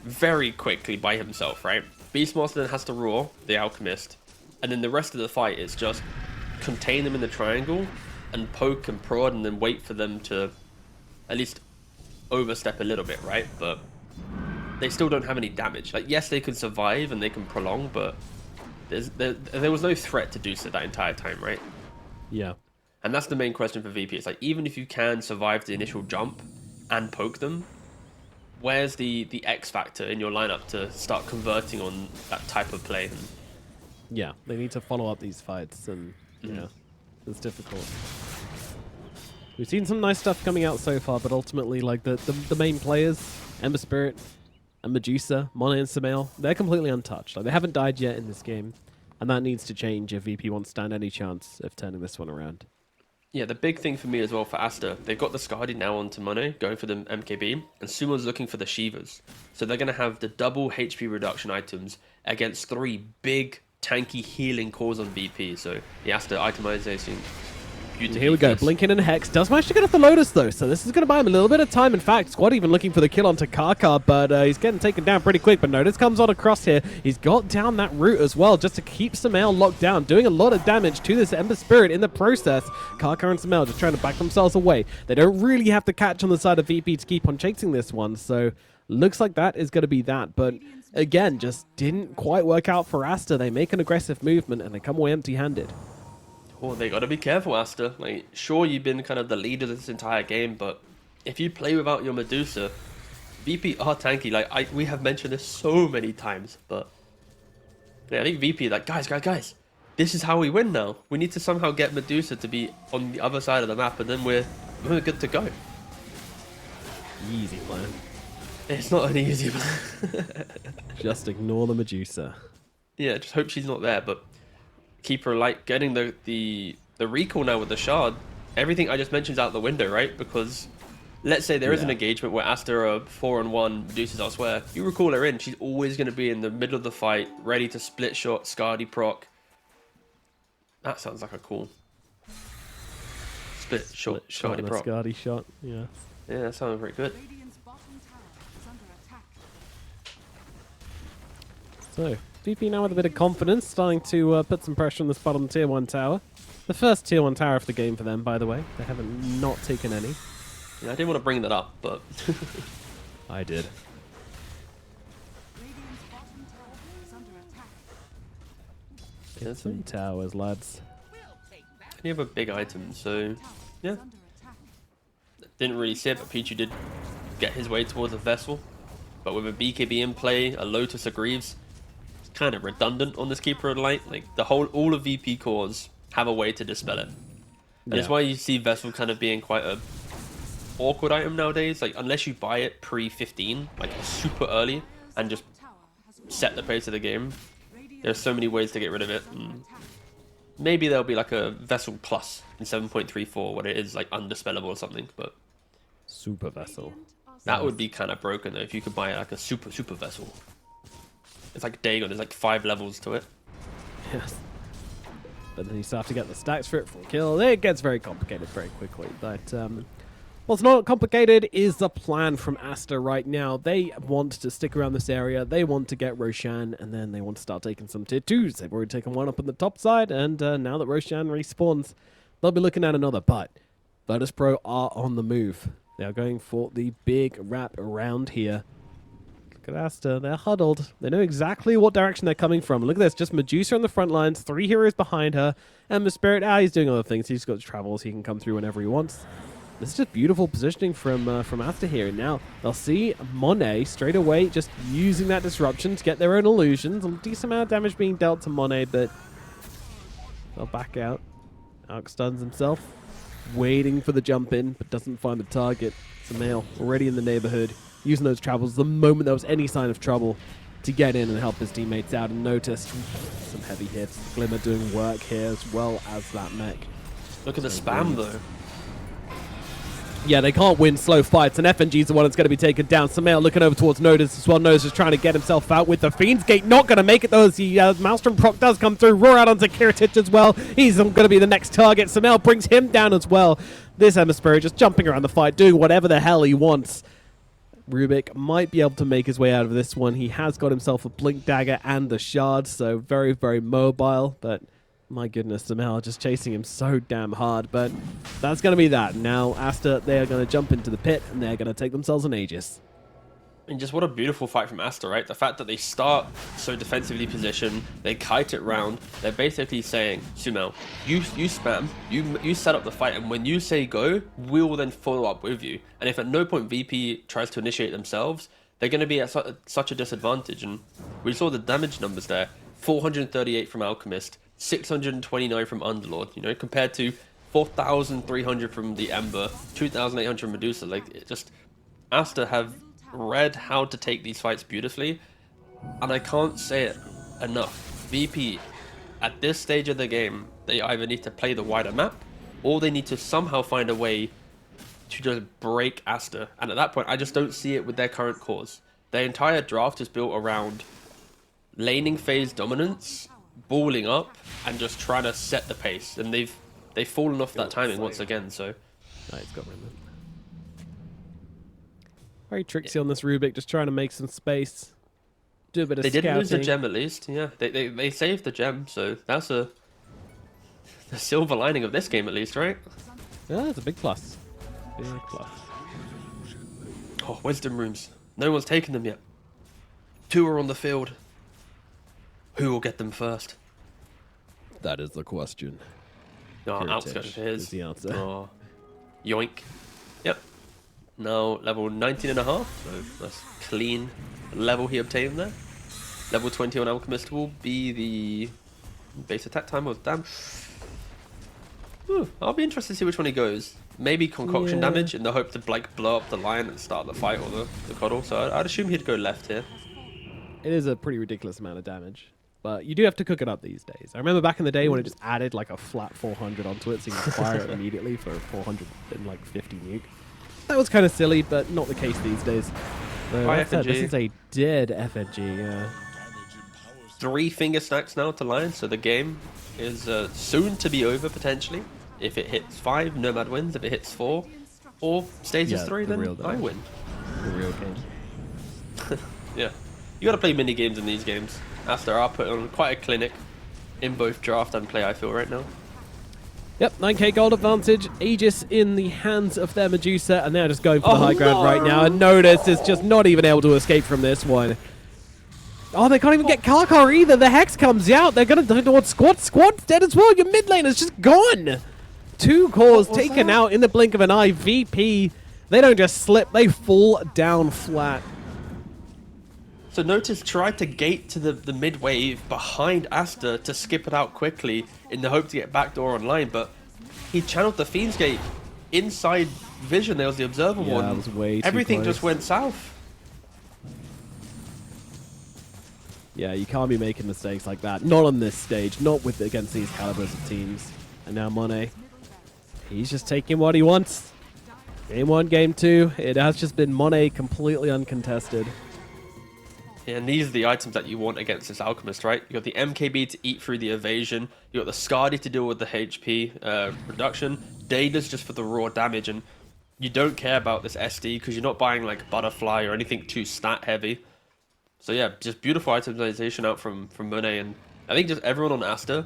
very quickly by himself, right? Beastmaster then has to roar, the Alchemist, and then the rest of the fight is just contain them in the triangle and poke and prod and then wait for them to at least overstep a little bit, right? But they still don't have any damage. Like, yes, they can survive and they can prolong, but there was no threat to Deuce that entire time, right? Yeah. And that's the main question for VP. It's like, even if you can survive the initial jump and poke them, where's the X factor in your lineup to start converting on that type of play? Yeah, they need to follow up these fights, and yeah, it's difficult. We've seen some nice stuff coming out so far, but ultimately, like the main players, Ember Spirit and Medusa, Monet and Samael, they're completely untouched. Like, they haven't died yet in this game, and that needs to change if VP wants to stand any chance of turning this one around. Yeah, the big thing for me as well for Aster, they've got the Skadi now onto Monet, going for the MKB, and Sumo's looking for the Shivas. So they're going to have the double HP reduction items against 3 big, tanky healing cores on VP. So the Aster itemization. Here we go, Blinking and Hex does manage to get off the Lotus though, so this is going to buy him a little bit of time. In fact, Squad even looking for the kill onto Kaka, but he's getting taken down pretty quick. But Notice comes on across here. He's got down that route as well, just to keep Samael locked down, doing a lot of damage to this Ember Spirit in the process. Kaka and Samael just trying to back themselves away. They don't really have to catch on the side of VP to keep on chasing this one, so looks like that is going to be that. But again, just didn't quite work out for Aster. They make an aggressive movement and they come away empty-handed. Oh, they got to be careful, Aster. Like, sure, you've been kind of the leader this entire game, but if you play without your Medusa, VP are tanky. Like, we have mentioned this so many times, but yeah, I think VP, like, guys, this is how we win now. We need to somehow get Medusa to be on the other side of the map, and then we're good to go. Easy, man. It's not an easy one. Just ignore the Medusa. Yeah, just hope she's not there, but keep her light. Getting the recall now with the shard, everything I just mentioned is out the window, right? Because let's say there is an engagement where Aster are 4-on-1, Medusa's elsewhere. You recall her in, she's always going to be in the middle of the fight, ready to split shot, Skadi proc. That sounds like a cool split shot, Skadi proc. Skadi shot, yeah. Yeah, that sounds very good. So, VP now with a bit of confidence, starting to put some pressure on this bottom tier 1 tower. The first tier 1 tower of the game for them, by the way. They haven't not taken any. Yeah, I didn't want to bring that up, but I did. Get some towers, lads. you have a big item, so yeah. Didn't really see it, but Pichu did get his way towards a vessel. But with a BKB in play, a Lotus, a Greaves, kind of redundant on this Keeper of the Light. Like all of VP cores have a way to dispel it. And it's why you see Vessel kind of being quite a awkward item nowadays. Like unless you buy it pre-15, like super early, and just set the pace of the game, there's so many ways to get rid of it. And maybe there'll be like a Vessel Plus in 7.34 when it is like undispellable or something, but Super Vessel. that would be kind of broken though if you could buy like a super Vessel. It's like Dagon, there's like 5 levels to it. Yes. But then you still have to get the stacks for it from kill. It gets very complicated very quickly. But what's not complicated is the plan from Aster right now. They want to stick around this area. They want to get Roshan, and then they want to start taking some tier 2s. They've already taken one up on the top side, and now that Roshan respawns, they'll be looking at another. But Virtus.pro are on the move. They are going for the big wrap around here. Look at Aster, they're huddled. They know exactly what direction they're coming from. Look at this, just Medusa on the front lines, 3 heroes behind her, and the Spirit, he's doing other things. He's got travels, he can come through whenever he wants. This is just beautiful positioning from Aster here. And now they'll see Monet straight away just using that disruption to get their own illusions. A decent amount of damage being dealt to Monet, but they'll back out. Alk stuns himself, waiting for the jump in, but doesn't find the target. Samael already in the neighborhood, using those travels the moment there was any sign of trouble to get in and help his teammates out. And noticed some heavy hits. Glimmer doing work here as well as that mech. Look at the spam though. Yeah, they can't win slow fights, and FNG's the one that's going to be taken down. Samael looking over towards Nodus as well. Nodus is trying to get himself out with the Fiend's Gate. Not going to make it, though, as the Maelstrom proc does come through. Roar out onto Kiritich as well. He's going to be the next target. Samael brings him down as well. This Hemisphere just jumping around the fight, doing whatever the hell he wants. Rubik might be able to make his way out of this one. He has got himself a Blink Dagger and the Shard, so very, very mobile, but my goodness, Samael just chasing him so damn hard, but that's going to be that. Now, Aster, they are going to jump into the pit, and they're going to take themselves an Aegis. And just what a beautiful fight from Aster, right? The fact that they start so defensively positioned, they kite it round, they're basically saying, Sumail, you spam, you set up the fight, and when you say go, we'll then follow up with you. And if at no point VP tries to initiate themselves, they're going to be at such a disadvantage. And we saw the damage numbers there, 438 from Alchemist, 629 from Underlord, you know, compared to 4,300 from the Ember, 2,800 from Medusa. Like, it just, Aster have read how to take these fights beautifully, and I can't say it enough. VP, at this stage of the game, they either need to play the wider map, or they need to somehow find a way to just break Aster. And at that point, I just don't see it with their current cores. Their entire draft is built around laning phase dominance, balling up, and just trying to set the pace. And they've fallen off that timing once again. So, He's got Remnant. Very tricksy on this Rubik, just trying to make some space, do a bit of they scouting. didn't lose the gem at least. Yeah, they saved the gem, so that's the silver lining of this game at least, right? Yeah, it's a big plus. Big plus. Oh, wisdom rooms. No one's taken them yet. 2 are on the field. Who will get them first? That is the question. No, Alp's going for his. Is the answer. Oh, yoink. Yep. Now level 19.5, so that's clean level he obtained there. Level 20 on Alchemist will be the base attack time was damn. I'll be interested to see which one he goes. Maybe concoction damage in the hope to like blow up the lion and start the fight or the coddle. So I'd assume he'd go left here. It is a pretty ridiculous amount of damage, but you do have to cook it up these days. I remember back in the day when it just added like a flat 400 onto it, so you can fire it immediately for 450 nuke. That was kind of silly, but not the case these days. So Hi, like I said, this FNG. is a dead FNG. Yeah. 3 finger stacks now to lion, so the game is soon to be over potentially. If it hits 5, Nomad wins. If it hits 4 or stages 3, the then real I win. The real game. Yeah, you got to play mini games in these games. Aster are putting on quite a clinic in both draft and play, I feel, right now. Yep, 9k gold advantage. Aegis in the hands of their Medusa, and they're just going for the high ground right now. And Nodus is just not even able to escape from this one. Oh, they can't even get Karkar either. The Hex comes out. They're going to do towards Squad. Squad's dead as well. Your mid lane is just gone. 2 cores taken out in the blink of an eye. VP, they don't just slip. They fall down flat. So Notice tried to gate to the mid wave behind Aster to skip it out quickly in the hope to get backdoor online, but he channeled the Fiend's Gate inside vision. There was the observer Yeah, one. that was way too Everything close. just went south. Yeah, you can't be making mistakes like that. Not on this stage. Not with against these calibers of teams. And now Monet, he's just taking what he wants. Game 1, Game 2, it has just been Monet completely uncontested. Yeah, and these are the items that you want against this Alchemist, right? You got the MKB to eat through the evasion. You got the Skadi to deal with the HP reduction. Daedalus just for the raw damage, and you don't care about this SD because you're not buying like Butterfly or anything too stat heavy. So yeah, just beautiful itemization out from Monet, and I think just everyone on Aster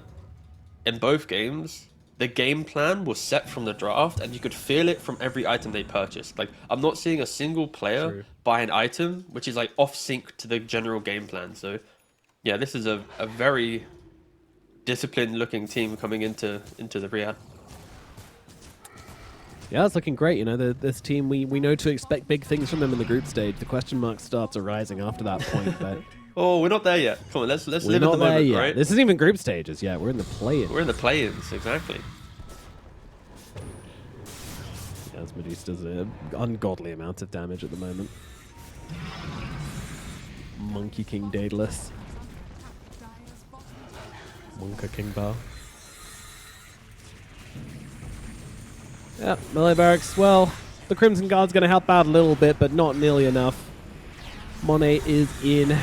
in both games. The game plan was set from the draft, and you could feel it from every item they purchased. Like, I'm not seeing a single player True. buy an item which is like off sync to the general game plan. So, yeah, this is a very disciplined-looking team coming into the Riyadh. Yeah, it's looking great. You know, this team, we know to expect big things from them in the group stage. The question marks starts arising after that point, but Oh, we're not there yet. Come on, let's we're live in not the there moment, yet. right? This isn't even group stages yet. We're in the play-in. We're in the play-ins, exactly. Yeah, this Medusa does an ungodly amount of damage at the moment. Monkey King Daedalus. Monka King Bar. Yeah, melee barracks. Well, the Crimson Guard's going to help out a little bit, but not nearly enough. Monet is in.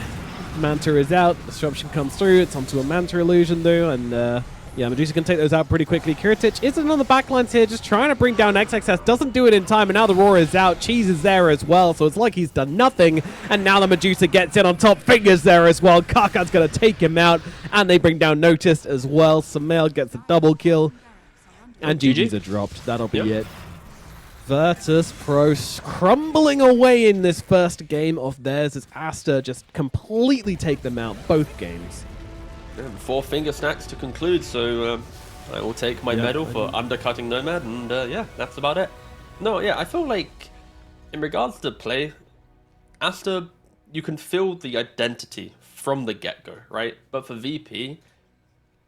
Manta is out. Disruption comes through. It's onto a Manta illusion, though, and yeah, Medusa can take those out pretty quickly. Kiritich isn't on the backlines here, just trying to bring down XXS. Doesn't do it in time, and now the Roar is out. Cheese is there as well, so it's like he's done nothing. And now the Medusa gets in on top. Fingers there as well. Kaka's going to take him out, and they bring down Notice as well. Samael gets a double kill, and GG's are dropped. That'll be it. Virtus.pro crumbling away in this first game of theirs as Aster just completely take them out both games. Yeah, 4 finger snacks to conclude, so I will take my medal for undercutting Nomad, and yeah, that's about it. No, yeah, I feel like in regards to play, Aster, you can feel the identity from the get-go, right? But for VP,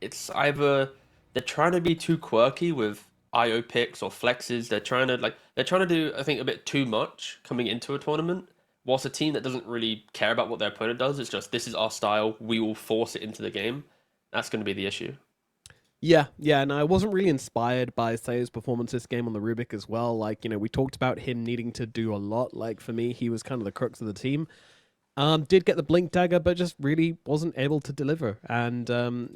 it's either they're trying to be too quirky with IO picks or flexes. They're trying to do, I think, a bit too much coming into a tournament. Whilst a team that doesn't really care about what their opponent does, it's just, this is our style, we will force it into the game. That's going to be the issue. Yeah, and I wasn't really inspired by Sayo's performance this game on the Rubik as well. Like, you know, we talked about him needing to do a lot. Like, for me, he was kind of the crux of the team. Did get the Blink Dagger, but just really wasn't able to deliver. And,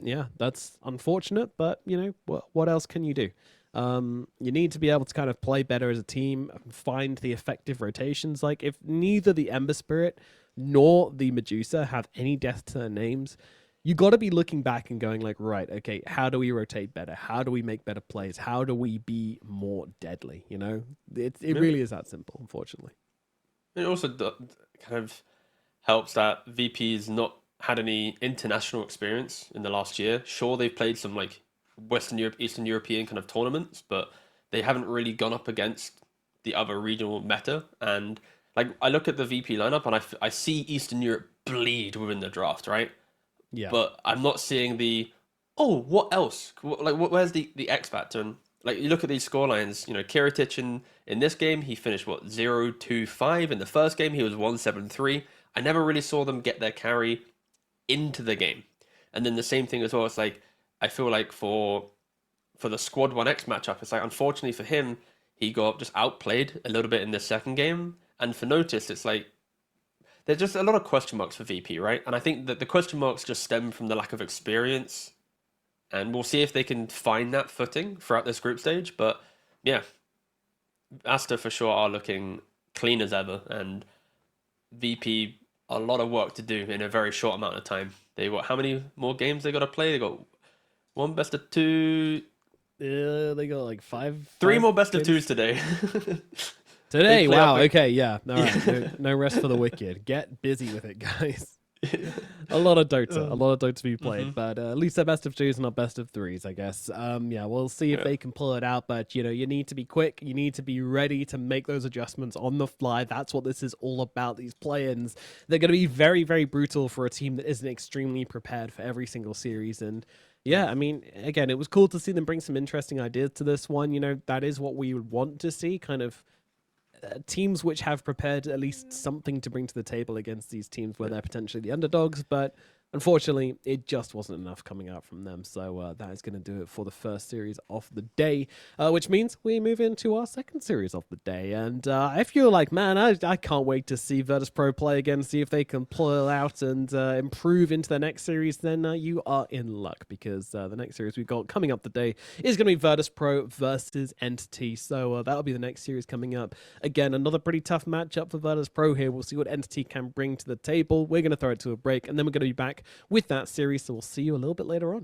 yeah, that's unfortunate, but, you know, what else can you do? You need to be able to kind of play better as a team, find the effective rotations. Like, if neither the Ember Spirit nor the Medusa have any death to their names, you got to be looking back and going like, right, okay, how do we rotate better? How do we make better plays? How do we be more deadly? You know, it really is that simple, unfortunately. It also kind of helps that VP's not had any international experience in the last year. Sure, they've played some like Western Europe, Eastern European kind of tournaments, but they haven't really gone up against the other regional meta. And like, I look at the VP lineup and I see Eastern Europe bleed within the draft, right? Yeah. But I'm not seeing what else? Like, where's the X factor? And like, you look at these scorelines, you know, Kiritich in this game, he finished 0-2-5. In the first game, he was 1-7-3. I never really saw them get their carry into the game. And then the same thing as well. It's like, I feel like for the Squad 1X matchup, it's like, unfortunately for him, he got just outplayed a little bit in the second game. And for Notice, it's like, there's just a lot of question marks for VP, right? And I think that the question marks just stem from the lack of experience. And we'll see if they can find that footing throughout this group stage. But yeah, Aster for sure are looking clean as ever. And VP, a lot of work to do in a very short amount of time. How many more games they got to play? They got 1 best of 2. They got like 3 more best of 2s today. Today, wow, okay, yeah. All right, no rest for the wicked. Get busy with it, guys. A lot of Dota to be played, Mhm. but at least they're best of twos, not best of threes, I guess. Yeah, we'll see if Yeah. they can pull it out, but you need to be quick. You need to be ready to make those adjustments on the fly. That's what this is all about. These play-ins, they're going to be very, very brutal for a team that isn't extremely prepared for every single series. And yeah, I mean, again, it was cool to see them bring some interesting ideas to this one. That is what we would want to see, kind of teams which have prepared at least something to bring to the table against these teams where they're potentially the underdogs, but unfortunately, it just wasn't enough coming out from them. So that is going to do it for the first series of the day, which means we move into our second series of the day. And if you're like, man, I can't wait to see Virtus.pro play again, see if they can pull out and improve into the next series, then you are in luck, because the next series we've got coming up today is going to be Virtus.pro versus Entity. So that'll be the next series coming up. Again, another pretty tough matchup for Virtus.pro here. We'll see what Entity can bring to the table. We're going to throw it to a break, and then we're going to be back with that series. So we'll see you a little bit later on.